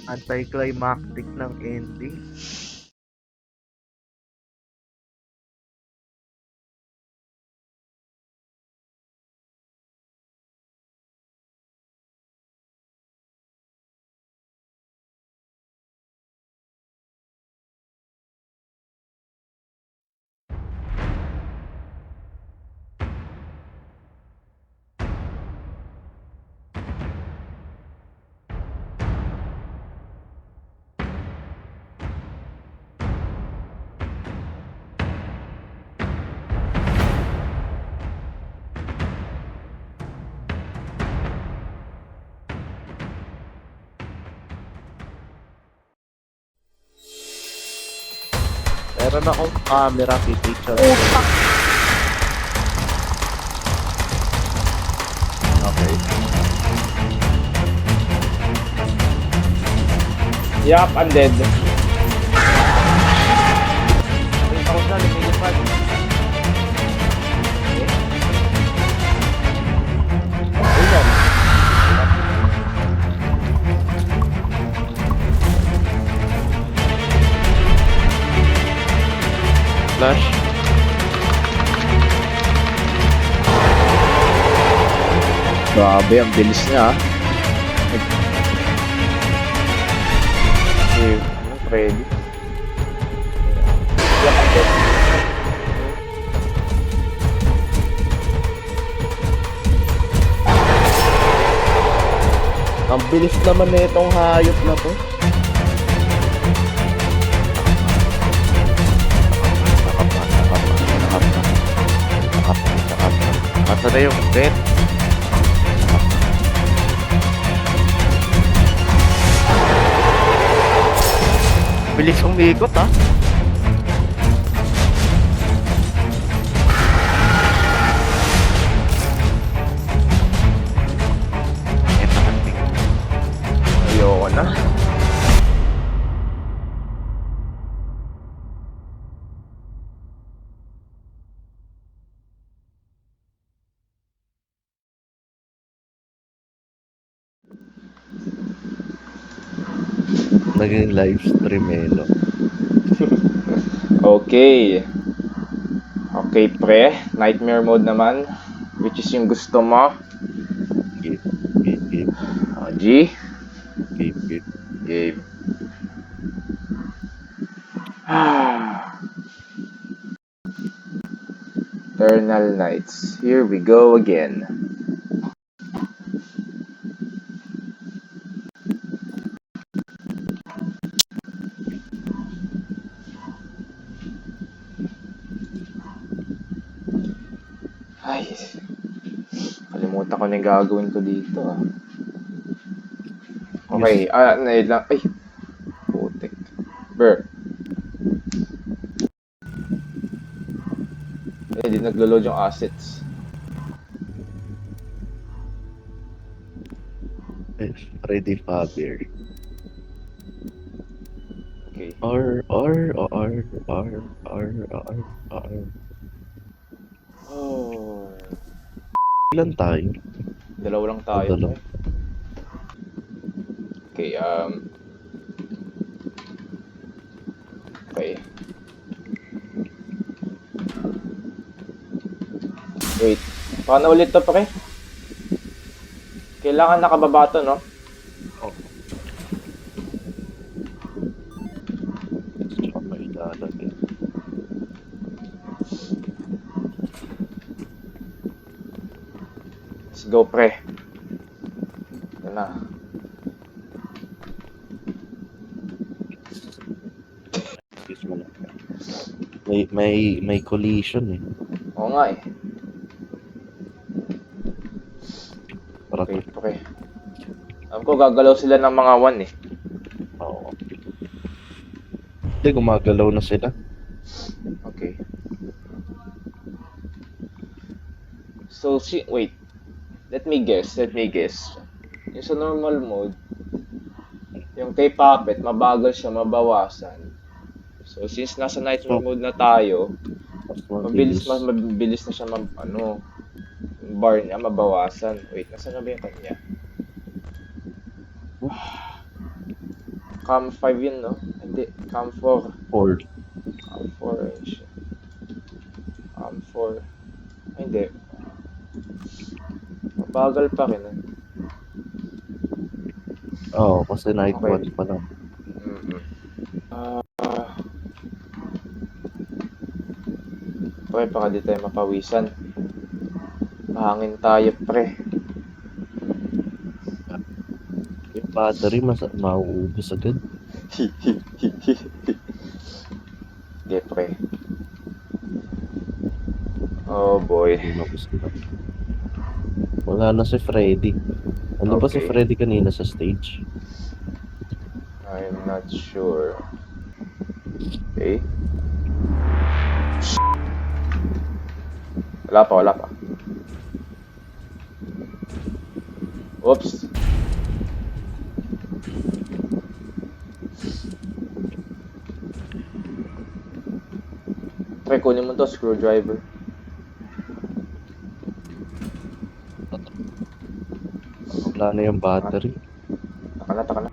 Anticlimactic ng ending. Meron akong camera, pipicture. Okay. Yup, I'm dead. Wait ako na, lumilipad. Ayan. Flash. Grabe, ang bilis niya, ah. Okay, ready. Yup, I'm dead. Ang bilis naman na itong hayop na to. Mata na yung bet. Bilis umikot ha. Ayoko na. Naging live stream eh, no? Okay. Okay, pre. Nightmare mode naman. Which is yung gusto mo. Game, game, game, G. game, game. Game. Eternal Nights. Here we go again. Ay, kalimutan ko na yung gagawin ko dito, ah. Okay, naid lang. Ay, putik. Ber. Ay, di naglo-load yung assets. Freddy Fazbear. Okay. R. Oh. Ilan tayo? Dalawa lang tayo. Dalawa. Okay, okay. Wait. Paano ulit to, pre? Kailangan nakababa to, no? Oh. Tsaka may lalagyan. Let's go, pre. Yan na. Excuse me lang. May collision eh. Oo nga eh. Para Okay, pre. Alam ko gagalaw sila ng mga 1 eh. Oo. Hindi, gumagalaw na sila. Okay. So, wait. Let me guess. Yung sa normal mode, yung kay Puppet, mabagal siya, mabawasan. So, since nasa nightmare mode na tayo, mas mabilis na siya yung bar niya mabawasan. Wait, nasa na ba yung kanya? Cam 5 yun, no? Hindi, Cam 4. Or Cam 4 yun siya. Cam 4. Ay, hindi. Mabagal pa rin, eh. Oo, kasi night Okay. watch pa lang. Pre, baka di tayo mapawisan. Mahangin tayo, pre. Yung battery, mauubos agad. Hindi, pre. Oh, boy. Inubos na. Wala na si Freddy. Ano ba si Okay. Freddy kanina sa stage? I'm not sure. Okay. Wala pa. Oops. Pre, kunin mo to, screwdriver. Wala na yung battery. Taka na.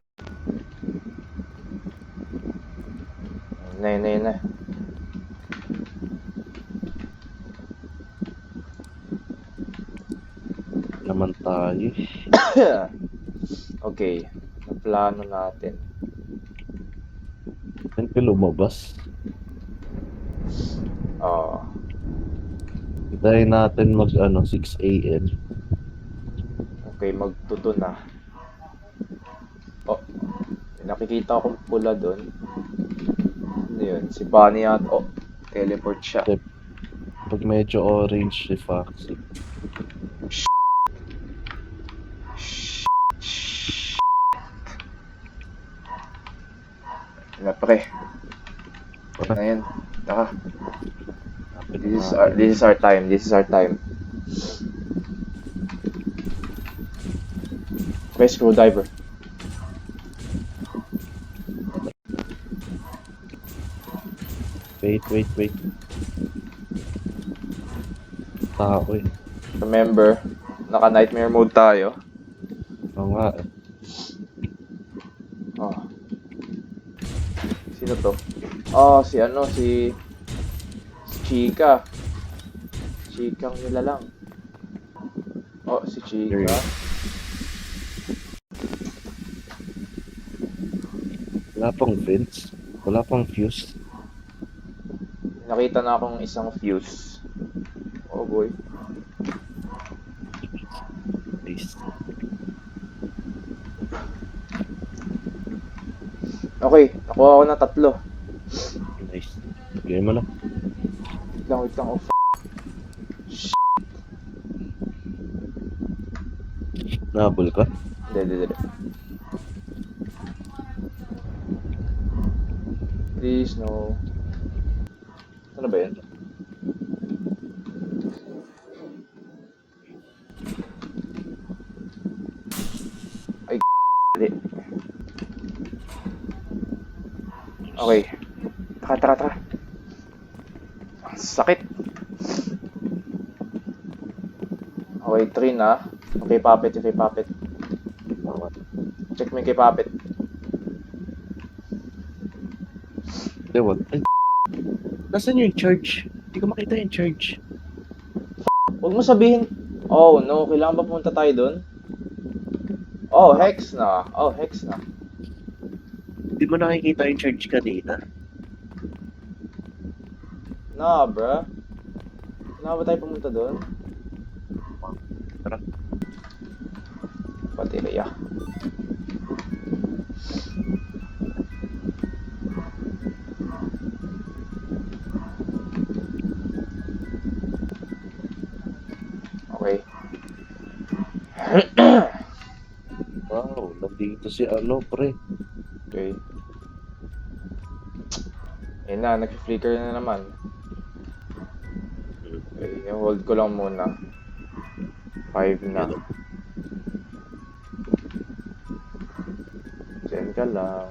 Yun na. Naman tayo. Okay. Naplano natin. Saan ka lumabas? Hintayin natin 6 AM. Okay, magtuto na. Oh, may nakikita akong pula doon. Ano yun? Si Bunny at... Oh, teleport siya. Pag medyo orange si Foxy. Na pre. Okay. Ayan. Taka. Kapit This is our time. Okay, screwdriver. Wait. Tao eh. Remember, naka-nightmare mode tayo. Oo nga eh. Oh. Sino to? Oh, si Chica. Chikang nila lang. Oh, si Chica. Wala pang vents. Wala pang fuse. Nakita na akong isang fuse. Oh boy. Nice. Okay, nakuha ako na 3. Nice. Bigay mo na. Wait lang. Oh, Nahabol ka? Hindi. Please, no. Ano ba yan? Ay, hindi. Okay. Tara. Ang sakit. Okay, 3 na. Okay, Puppet. Check mo yung kay Puppet. Hindi, wag. Ay, nasaan yung charge? Hindi ko makita yung charge. Huwag mo sabihin, oh no, kailangan ba pumunta tayo doon? Oh, hex na. Hindi mo nakikita yung charge kanina. Nah, bruh. Kailangan ba tayo pumunta doon? Tara. Baterya. Okay. Wow, nandito si ano, pre. Okay. Ayun na, nag-flicker na naman. Okay, hold ko lang muna. 5 na. Yan. Diyan ka lang.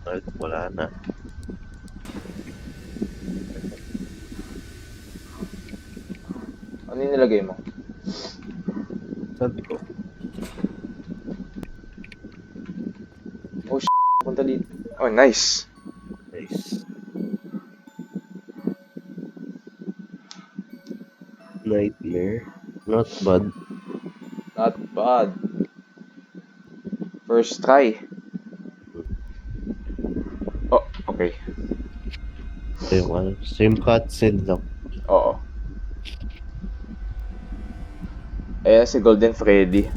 Ay, wala na. Ano yung nilagay mo? Sabi ko, Oh, punta dito. Oh, nice. nice. Nightmare. Not bad. Not bad. First try. Oh, okay. Same cutscene lang. Oo. Ayan si Golden Freddy.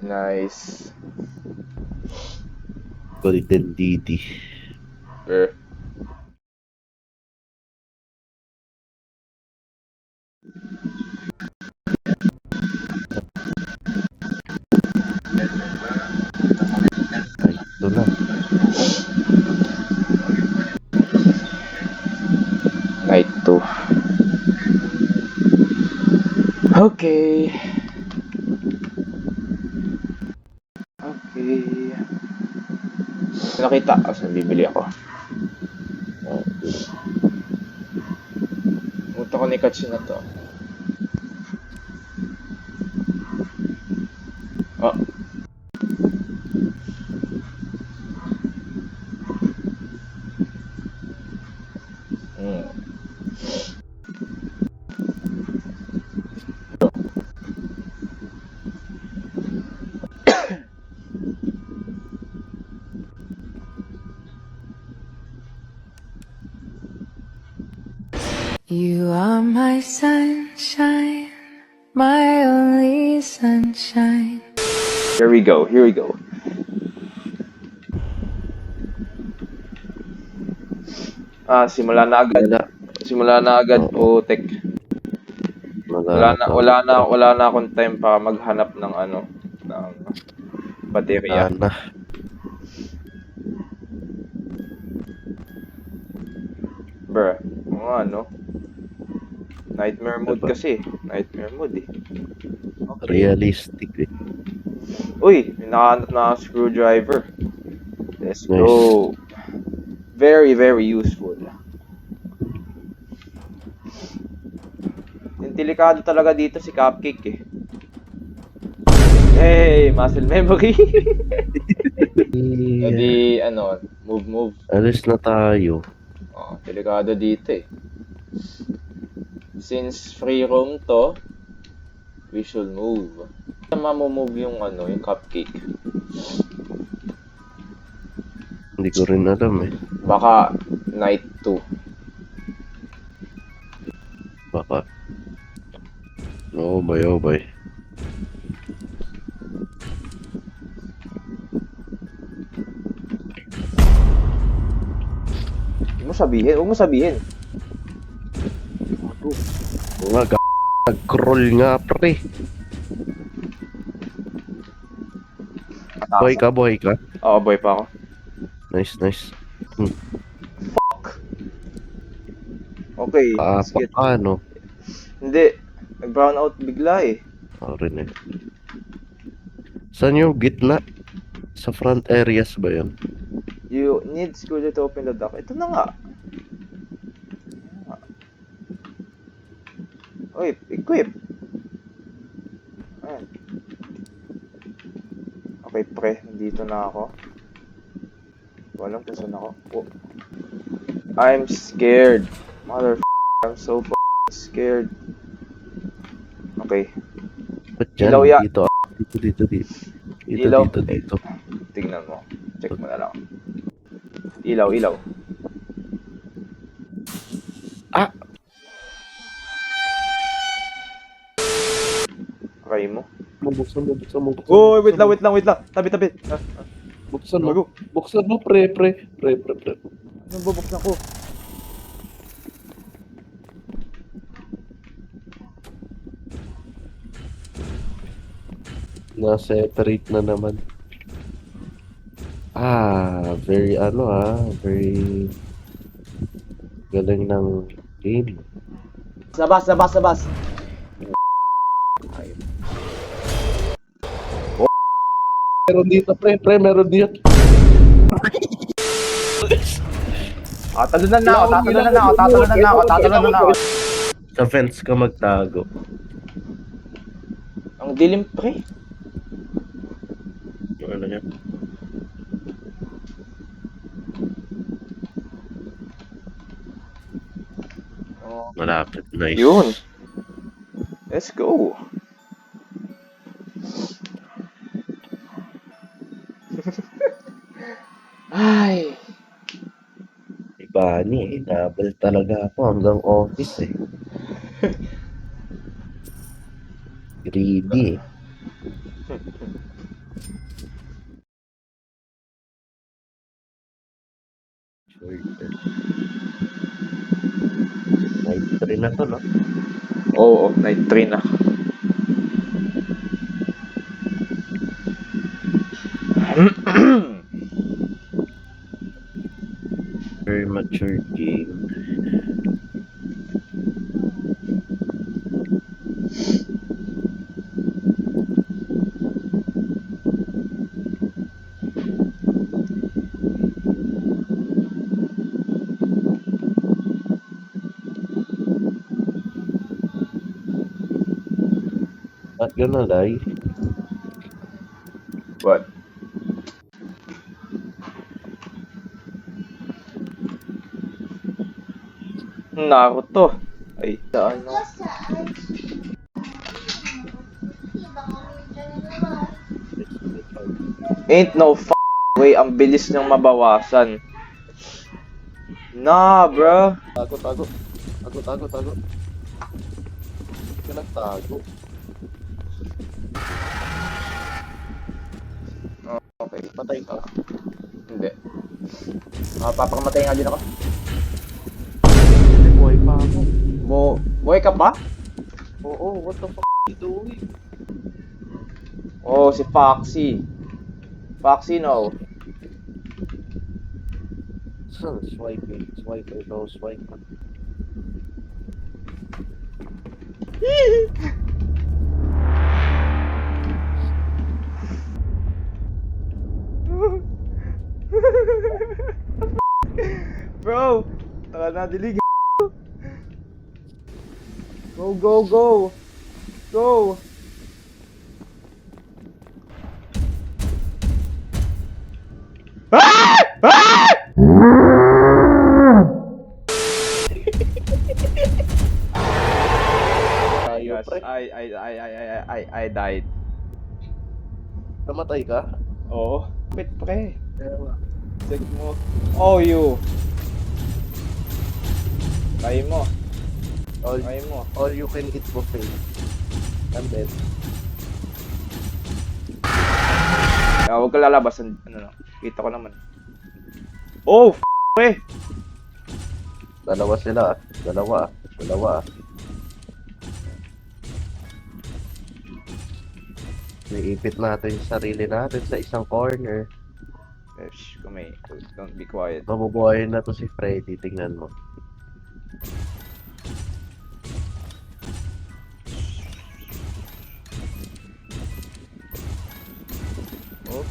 Nice. Golden DD. Er. Ay, ito na. Night 2. Okay. Okay. Nakita. Saan bibili ako? Punta ko ni Katsu na to. Oh. Hmm. You are my sunshine, my only sunshine. Here we go. Here we go. Simula na agad. Simula na agad, putek. Wala na akong time para maghanap ng ano, ng baterya. Wala na. Bruh, mga ano. Nightmare mode Diba? kasi. Nightmare mode eh. Okay. Realistic eh. Uy, may nakahanap na akong screwdriver. Let's Nice. go. Very, very useful. Yung delikado talaga dito si Cupcake eh. Hey, muscle memory. Yeah. Edi, ano, move. Alis na tayo. Oh, delikado dito eh. Since free roam to, we should move. Mamumove yung ano, yung Cupcake. Hindi ko rin alam eh. Baka night 2. Baka. Oh boy. Huwag mo sabihin. Mga nag-crawl nga pre. Buhay ka. Oo, boy pa ako. Nice. Okay, let's Kaapak get... ka, no? Hindi, nag-brown out bigla eh. Ako rin eh. Saan yung gitna? Sa front areas ba yun? You need screwdriver to open the dock. Ito na nga. Uy, equip. Ayan. Okay, pre. Nandito na ako. Walang kung saan ako. Oh. I'm scared. I'm so scared. scared. Okay. Ba't dyan? Ilaw ya- Dito. Dito. Ilaw. Dito. Tingnan mo. Check mo na lang. Ilaw. Ah! Okay mo. Buksan mo. Oh, wait lang. Tabi. Buksan mo. Bago. Buksan mo, pre. Anong bubuksan ko? Na-separate na naman. Very very galing ng game. Labas. Meron dito, pre, meron dito. Tatalunan na ako. Sa fence ka magtago. Ang dilim, pre. Yung ano niya? Malapit. Nice. Yun. Let's go. Ay. Iba ni, double talaga ako hanggang office eh. Greedy eh. Night 3 na to, no? Oo, night 3 na. Very mature game. Not gonna lie, What? Naruto. Ay, ano? Ain't no way ang bilis niyang mabawasan. Nah, bro. tago. Hindi ka nagtago. Okay. Patay ka. Hindi. Papakamatay nga din ako. Hindi, buhay pa ako. Buhay ka pa? Oo, what the fuck are you doing? Oh, si Foxy. Foxy, no. Swipe. Bro, tara na, dilig. Go. Tayo, pre. I died. Namatay ka? Oo. Wait, pre. Ewa. Check mo. Oh, you. Kaya mo. All you can eat buffet. And then, Huwag ka lalabas. Ano lang. Kita ko naman. Oh, pre. dalawa sila. Dalawa. Iipit natin yung sarili natin sa isang corner. Kumay. Don't be quiet. Mabubuhayin na to si Freddy. Tingnan mo. Oh.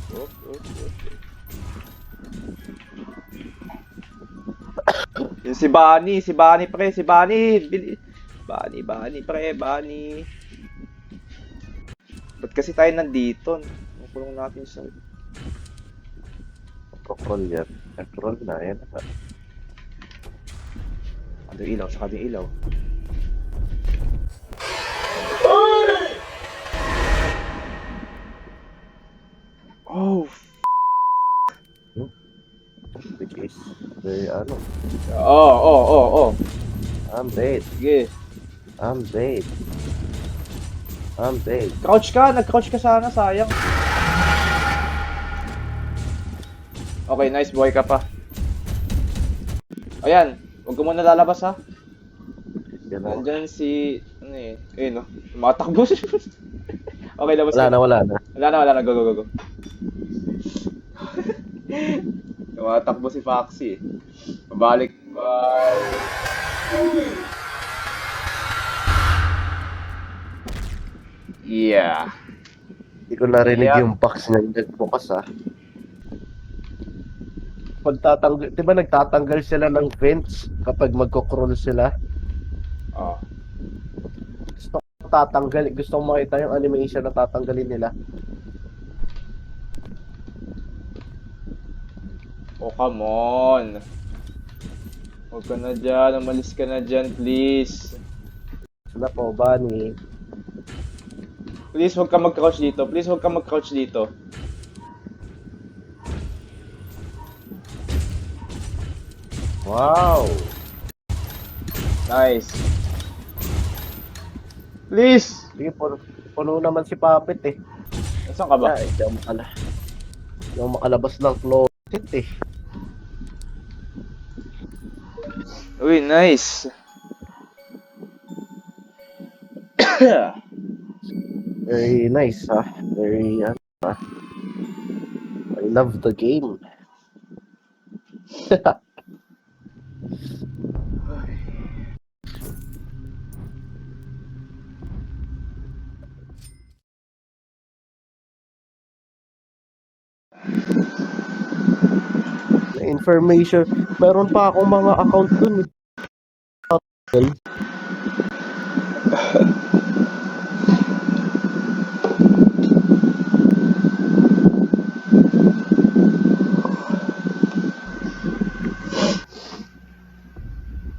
Yung si Bunny pre, si Bunny. Bunny pre, Bunny. Ba't kasi tayo nandito? Kulong natin siya. Control yan. Control na yan. Sakado ilaw. ano. Oo. I'm dead. Sige. I'm dead. I'm dead. Crouch ka, nag-crouch ka sana, sayang. Okay, nice boy ka pa. Ayan, huwag ka muna lalabas ha. Yan o. Nandyan si, ano eh, ayun no, tumatakbo siya. Okay, labas Wala ka. na, wala na. Wala na, go. Tumatakbo si Foxy. Pabalik. Bye. Yeah. Hindi ko narinig Yeah. yung box na nagbukas ah. Pagtatanggal, di ba nagtatanggal sila ng vents kapag magko-crawl sila? Oh. Gusto ko tatanggal, gusto ko makita yung animation na tatanggalin nila. Oh, come on. Huwag ka na dyan. Umalis ka na dyan, please. Sila po, Bunny. Please, huwag ka mag-crouch dito. Please, huwag ka mag-crouch dito. Wow! Nice. Please! Sige, puno naman si Puppet eh. Nasaan ka ba? Ay, hindi ako makalabas ng closet eh. Uy, nice. Very nice ha. Very, I love the game. Information. Meron pa akong mga account dun eh.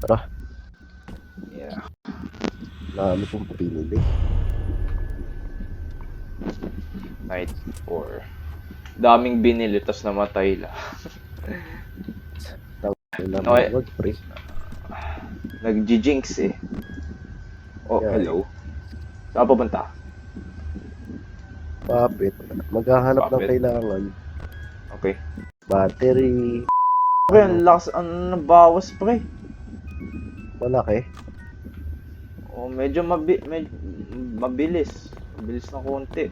Tara, Yeah. dami kong pinili. Night 4. Daming binili, tas namatay lang. Okay. Wag pre. Nag-jinx eh. Oh, Yeah. hello. Saan pupunta? Puppet. Maghahanap ng Puppet. kailangan. Okay. Battery. Okay, ang lakas, ang nabawas pre. Malaki. Oh, medyo mabilis. Mabilis na konti.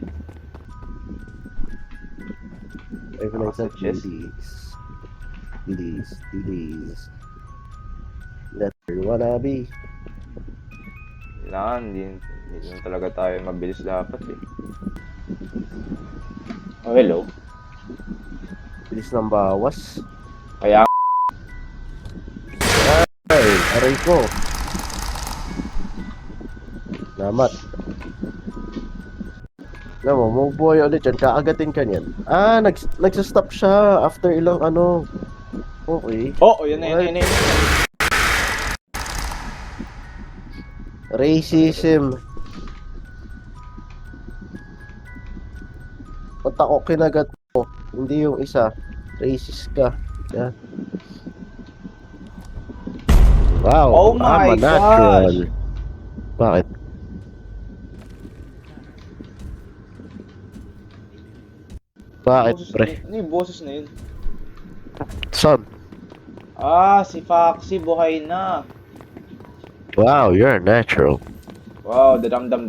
I've like Nasa that. chest. Please. Let her wanna be. Kailangan, hindi lang talaga tayo mabilis dapat eh. Oh, hello. Bilis ng bawas. Kaya Ay, aray ko. Salamat. Alam mo, mabuhay ulit yan. Kaagatin ka niyan. Ah, nagsastop siya after ilang ano. Okay. oh, yun na. Racism. Punta ko kinagat mo. Hindi yung isa. Racist ka. Yeah. Wow. Oh my I'm a natural. gosh. Bakit? Bakit, pre? Ano yung boses na yun? Son. Ah, si Foxy buhay na. Wow, you're natural. Wow, dam.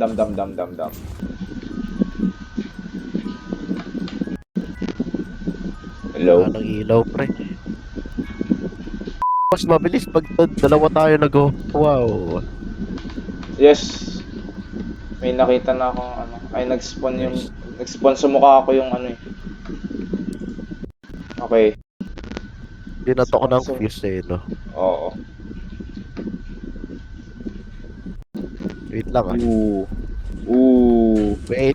Hello. Wala ng ilaw, pre. Mas mabilis pag dalawa tayo nag-go. Wow. Yes. May nakita na akong ano. Ay, nag-spawn sa mukha ako yung ano eh. Okay. Binato ko ng fuse eh, no? Oo. Wait lang ah. Ooh. Wait.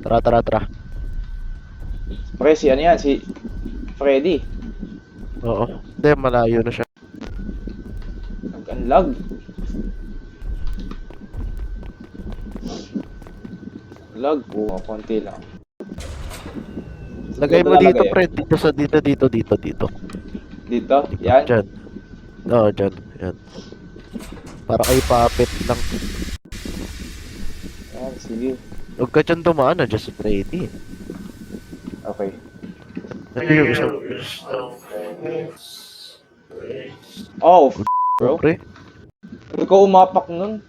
Tara. Pre, si ano yan? Si Freddy. Oo. Hindi, malayo na siya. Nag-unlag. Lag po, konti lang. Lagay mo Dito dito, lalagay. pre. Dito sa dito. Dito? Yan? Diyan. Oo, dyan. Yan. Para kay puppet lang. Yan, sige. Huwag ka dyan dumaan, just ready. Okay. Ito yung isang... Oh, bro. Pre, Hindi ko umapak nun.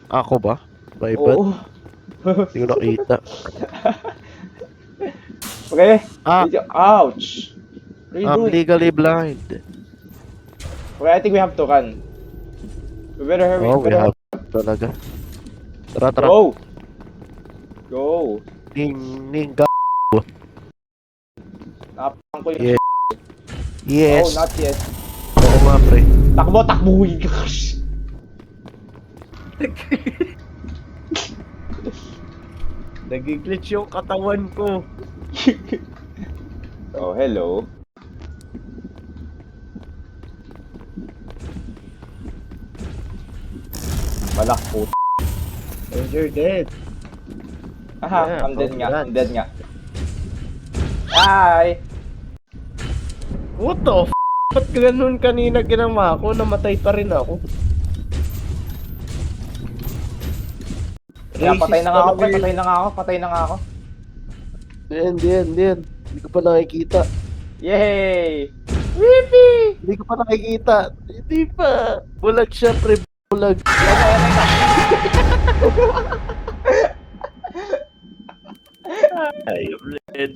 ako ba? By bad? Oo. Hindi ko nakita. Okay. Ah. Ouch. What are you I'm doing? legally blind. Okay, I think we have to run. We better hurry. Oh, we better have talaga. Tara, tara. Go. Go. Ning Napang ko yung... Yeah. Yes. Oh, not yet. Oo nga, pre. Takbo, takbo. Gosh. Nag-glitch yung katawan ko. Oh, hello. Malak po. You're dead. Aha, Yeah, I'm dead nga. congrats. I'm dead nga. Hi! What the f***? Ba't ganun kanina ginawa ko? Namatay pa rin ako. Kaya patay na nga ako, Racist patay na nga ako. Hindi. Hindi ko pa nakikita. Yay! Hindi ko pa nakikita. Hindi pa. Bulag siya, pre. Bulag. Ay, red.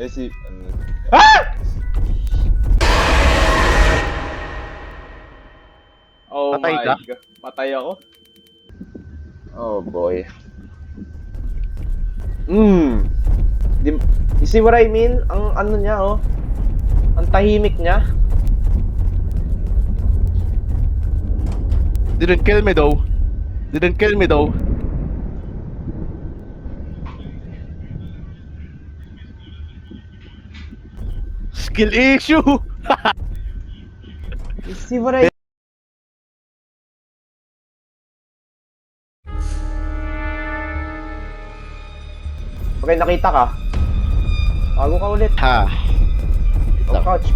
Eh si... Ah! Oh Patay my ka? God. Patay ako? Oh boy. Di, you see what I mean? Ang ano niya oh. Ang tahimik niya. Didn't kill me though. Skill issue! You see what I... Okay, nakita ka. Bago ka ulit. Ha. Oh, crouch.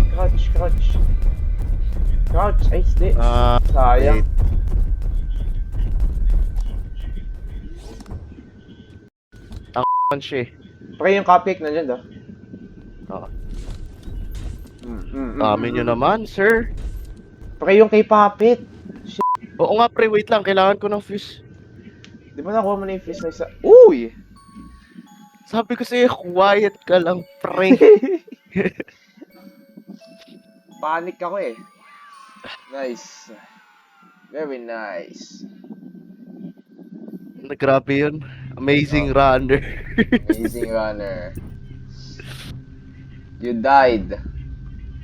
Crouch. Ay, hindi. Sayang. Siya. Pre, yung cupcake nandiyan daw. Oo. Amin nyo naman, sir. Pre, yung kay Puppet. Oo nga, pre. Wait lang. Kailangan ko ng fuse. Di ba nakuha mo na yung fish na isa? Uy! Sabi ko sa'yo, quiet ka lang, pre. Panic ako eh. Nice. Very nice. Grabe yun. Amazing runner. Amazing runner. You died.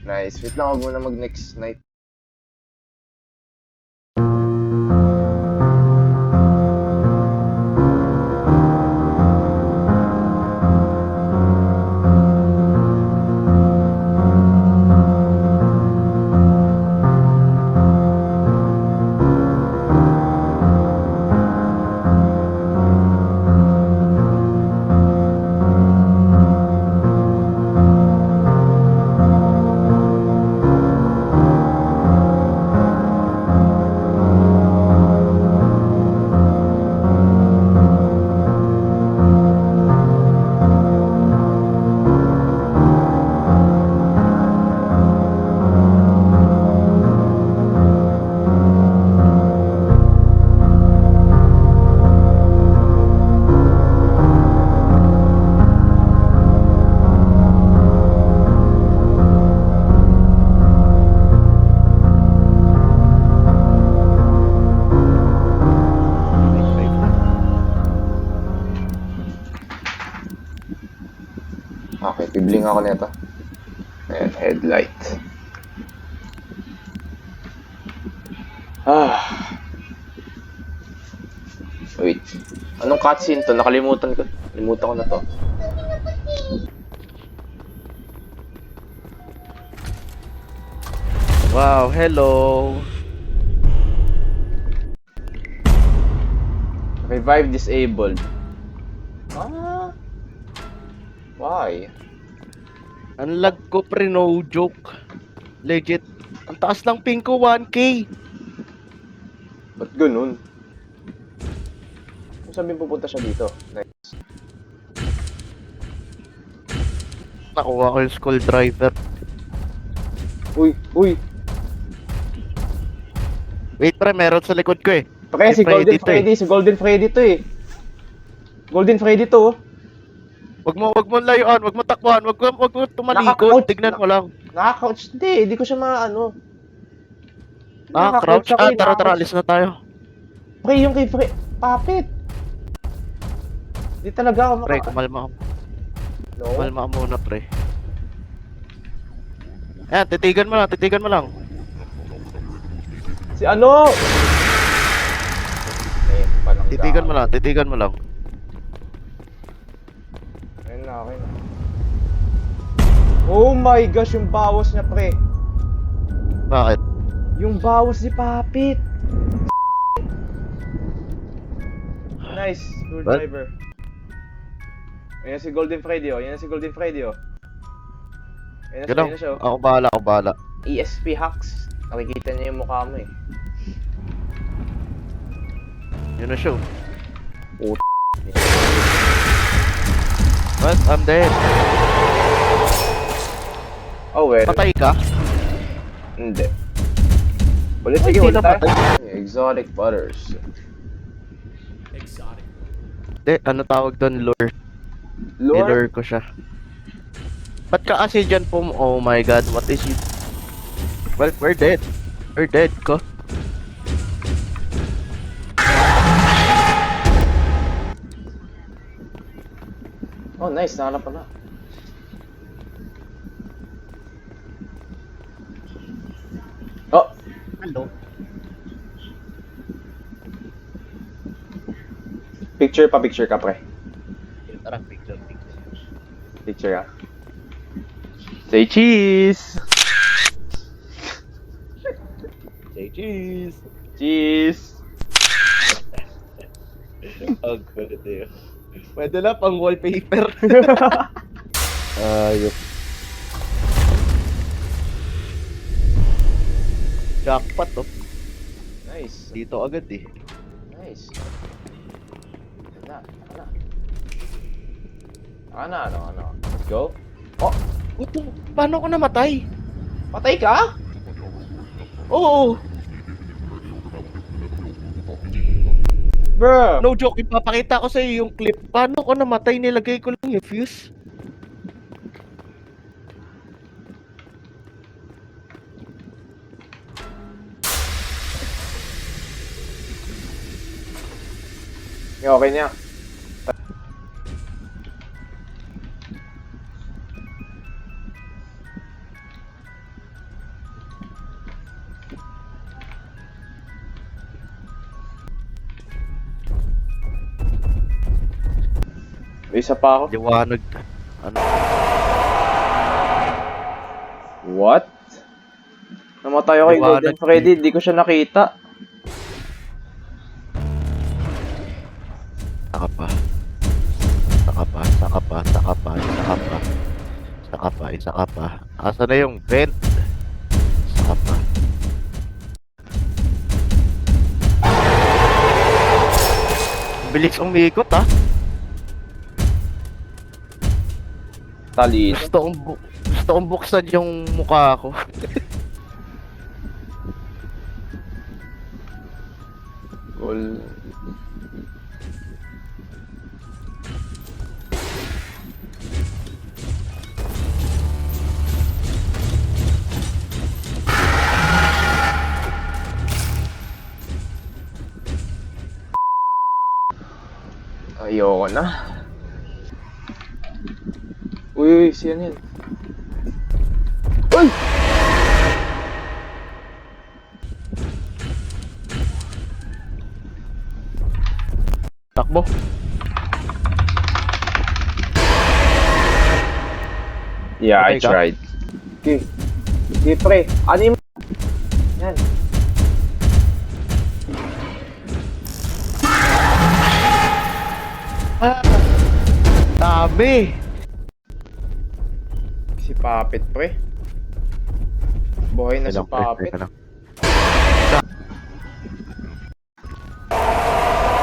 Nice. Wait lang, huwag mo na mag-next night. Okay, bibling ako nito. Ayan, headlight. Wait. Anong cutscene to? Nakalimutan ko. Nakalimutan ko na to. Wow, hello. Revive disabled. Ah. Why? Ang lag ko pre, no joke. Legit. Ang taas ng ping ko, 1K. Ba't ganun? Kung sabihin pupunta siya dito. Nice. Nakuha ko yung school driver. Uy, uy. Wait pre, meron sa likod ko eh. Pre, si Golden Freddy to eh. Freddy. Si Golden Freddy to eh. Golden Freddy to. Wag mo layuan, wag mo takbuhan, wag mo tumalikod. Nakaka-couch. Tignan mo lang. Naka-couch. Hindi ko siya maano. Crouch. ako eh, Tara, naka-couch. alis na tayo. Pre, yung kay Papit. Di talaga ako Pre, kumalma ka. No? Kumalma ka muna, pre. Ayan, titigan mo lang. Si ano? Eh, panangga. Titigan mo lang. Ayun na, okay na. Oh my gosh, yung bawas niya, pre. Bakit? Yung bawas ni Papit. Nice, good What? driver. Ayan si Golden Freddy, oh. Ayan si Golden Freddy, oh. Ayan Ganun. na siya, oh. Ako bahala. ESP hacks. Nakikita niya yung mukha mo, eh. Yun na show. What? I'm dead. Oh, well. Patay ka? Hindi. Ulit, Ay, sige, sino ulit tayo. patay? Exotic butters. Hindi, ano tawag doon? Lure. Lure? Nilure ko siya. Ba't ka kasi dyan po? Oh my god, what is it? Well, we're dead. We're dead ko. Oh, nice. Nahanap pa na. Oh! Hello. Picture ka, pre. Tara, picture. Picture ka. Say cheese! Say cheese! Cheese! Ang kulit eh. Pwede na pang wallpaper. Ayop. Jackpot to. Nice. Dito agad eh. Nice. Ano? Let's go. Oh! Ito, paano ko namatay? Patay ka? Oo! Bro! No joke, ipapakita ko sa iyo yung clip. Paano ko namatay? Nilagay ko lang yung fuse. Okay niya. May isa pa ako. Liwanag. Ano? What? Namatay ako kay Liwanag Golden Freddy, di ko siya nakita. Isa ka pa. Asa na yung vent? Isa ka pa. Bilis umikot ah. Talino. Gusto kong buksan yung mukha ko. Gol. Ayoko na. Uy, siyan yan. Uy! Takbo. Yeah, I Okay ka? tried. Okay. Okay, pre. Ano yung Ah, dami. Si Puppet, pre. Buhay na si Teka lang, pre, Puppet. teka lang.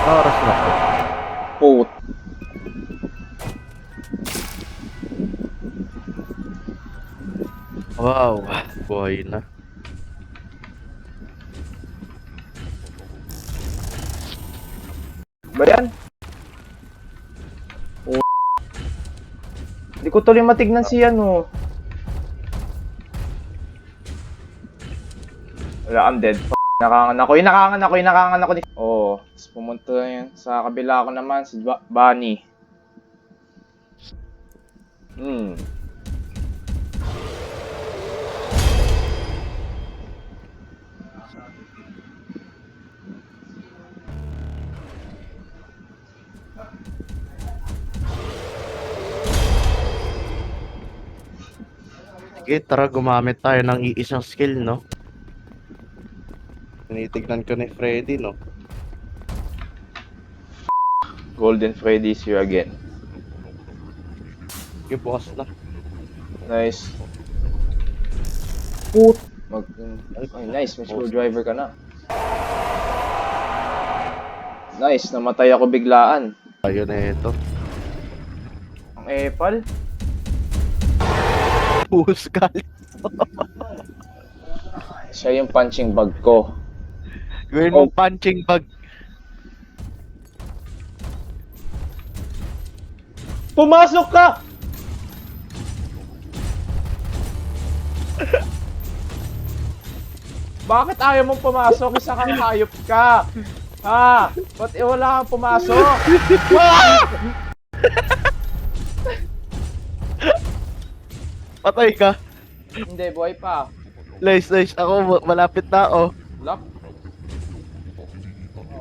Oras na po. Put. Wow, buhay na. Ba yan? Oh. Hindi ko tuloy matignan si ano. Wala, I'm dead. Nakangan ako. Oh, tapos pumunta yun. Sa kabila ko naman, si Bunny. Sige, tara gumamit tayo ng iisang skill, no? Tinitignan ko ni Freddy, no? Golden Freddy's here again. Sige, bukas na. Nice. Put. Ay, nice. May screwdriver ka na. Nice. Namatay ako biglaan. Ayun na ito. Ang epal. Puskal. Siya yung punching bag ko. Gawin mong punching bag. Pumasok ka! Bakit ayaw mong pumasok? Isa kang hayop ka! Ha? Ba't wala kang pumasok? Patay ka. Hindi, buhay pa. Nice. Ako, malapit na ako. Lock?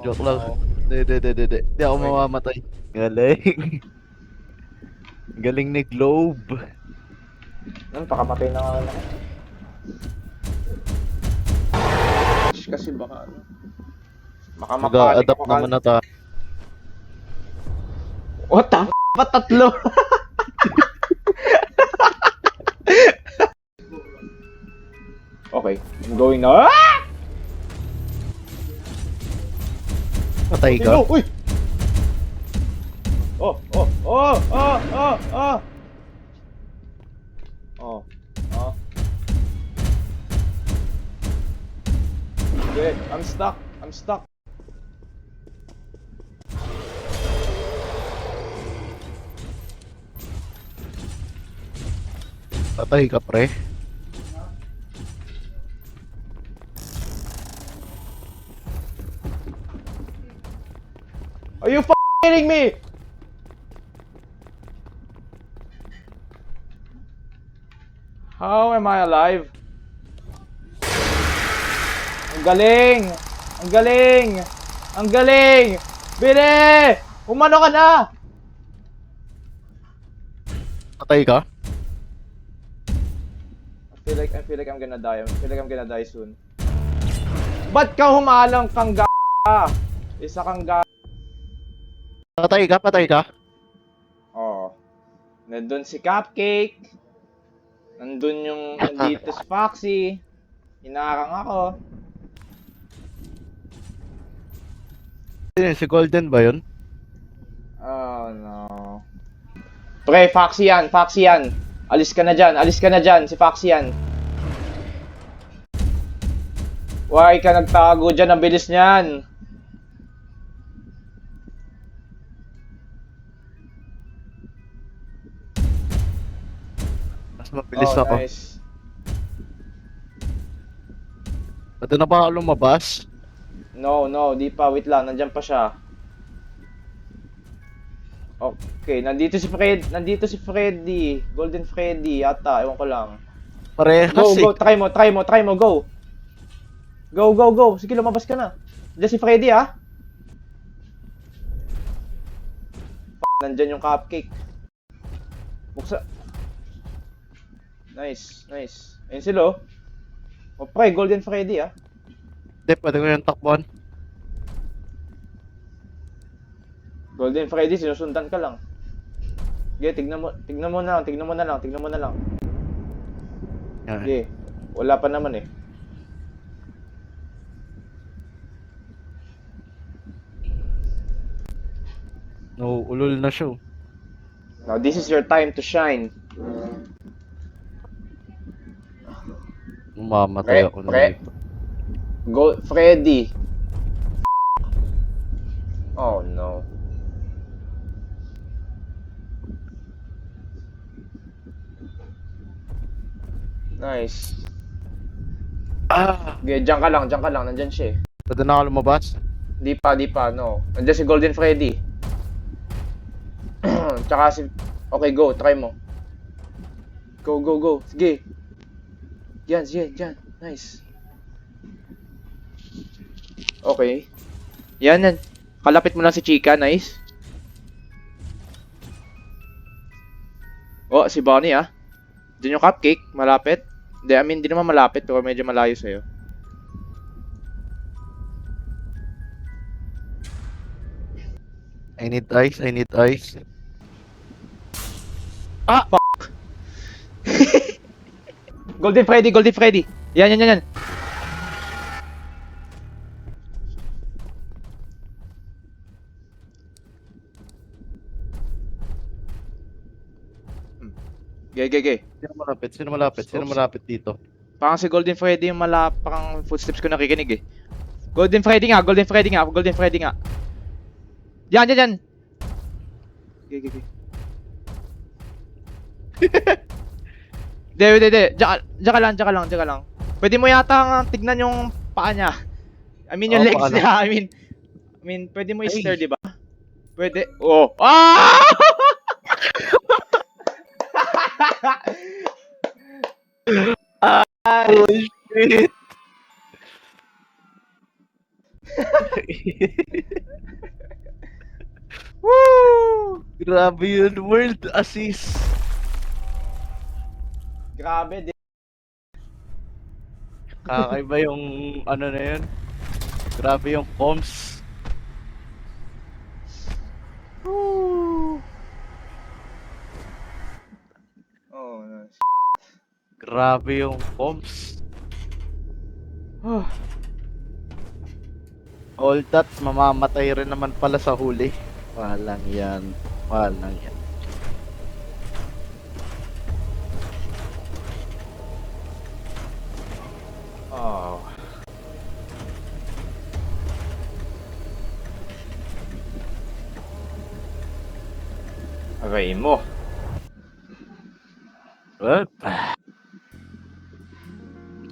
Joke lang. Hindi. Hindi ako mamamatay. Galing. Galing ni Globe. Pakamatay na nga lang. Kasi baka ano. Baka makapanik Mag-a-adapt ako naman na tayo. What the f***? Ba't tatlo? Okay, I'm going na. Ah! Patay ka. Uy! Oh! Good, I'm stuck. Patay ka, pre. Are you f***ing kidding me? How am I alive? Ang galing! Ang galing! Ang galing! Bine! Umano ka na! Patay ka? I feel like I'm gonna die. I feel like I'm gonna die soon. Ba't ka humalang kang g***? Isa kang g***. Patay ka? Oh. Nandun si Cupcake. Nandito si Foxy. Hinarang ako. Si Golden ba yun? Oh no. Pre, Foxy yan. Alis ka na dyan. Si Foxy yan. Why ka nagtago dyan? Ang bilis niyan. Mas mabilis Oh, ako. nice. Pwede na ba ako lumabas? No, di pa. Wait lang, nandyan pa siya. Okay, nandito si Freddy. Golden Freddy yata, ewan ko lang. Parehas Go, try mo, go. Go. Sige, lumabas ka na. Diyan si Freddy, ah. Nandyan yung Cupcake. Buksa. Nice. Ayun sila, oh. O, pre, Golden Freddy, ah. Hindi, pwede ko yung takbuhan. Golden Freddy, sinusundan ka lang. Sige, tignan mo na lang. Yan. Sige, wala pa naman eh. Ulol na siya. Now, this is your time to shine. Mamatay ako na dito. Freddy. Oh no. Nice. Okay, diyan ka lang. Nandyan siya eh. Pwede na ako lumabas? Di pa, no. Nandiyan si Golden Freddy. Tsaka si... Okay, go. Try mo. Go. Sige. Diyan. Nice. Okay. Yan. Kalapit mo lang si Chica. Nice. Oh, si Bonnie ah. Diyan yung cupcake. Malapit. Hindi naman malapit pero medyo malayo sa'yo. I need ice. Golden Freddy. Yan. Gay. Sino malapit dito? Parang si Golden Freddy yung parang footsteps ko nakikinig eh. Golden Freddy nga. Yan. Gay. Hindi. Diyan ka lang. Pwede mo yata tignan yung paa niya. I mean yung legs paa niya. I mean, pwede mo i-stare, di ba? Pwede. Oh. Ah! Oh shit! Woo! Grabe yun, world assist. Grabe, Kakaiba yung ano na yun. Grabe yung comms. Oh, nice. Grabe yung comms. All that, mamamatay rin naman pala sa huli. Walang yan. Oh. Aray mo. What?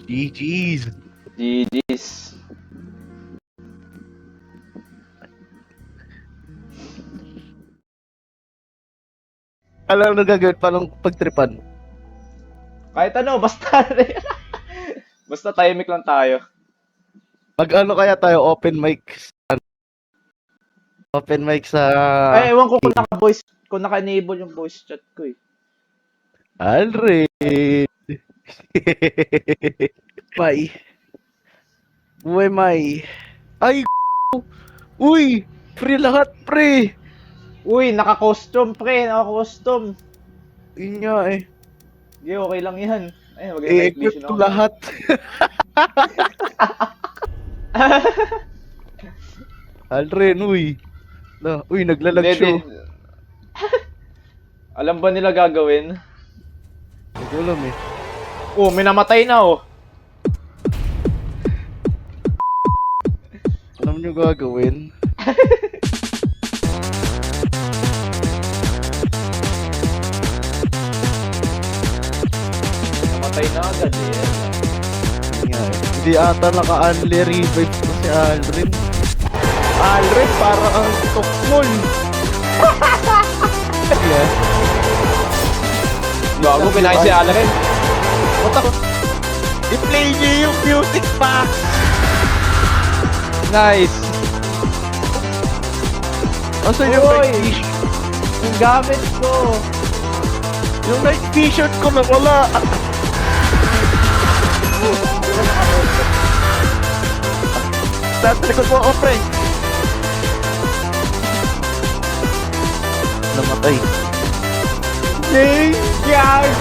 GG's. GG's. Alam mo gagawin pa nung pagtripan. Kahit ano, basta basta tahimik lang tayo. Mag ano kaya tayo, open mic. Open mic sa... Ay, ewan ko kung naka-enable yung voice chat ko eh. Alred. May. Buhay may. Ay, uy! Free lahat, pre! Uy, naka-costume pre, naka-costume. Yun nga eh. Sige, okay lang yan. Ay, mag-night I-equip vision ko ako. lahat. Alren, uy. Uy, naglalag Hindi, siya. Alam ba nila gagawin? Hindi ko alam eh. Oh, may namatay na oh. Alam nyo gagawin? Namatay na agad eh. Yun nga eh. Hindi ata naka-unli revive ko si Alren. Alren, para ang tukmol. Yeah. Gago, pinahin si Alren. What the? I-play niyo yung music box! Nice. Asan yung Uy! night vision? Yung gamit ko. Yung night vision ko na wala! Nasa likod mo ako, pre! namatay. James! Gago!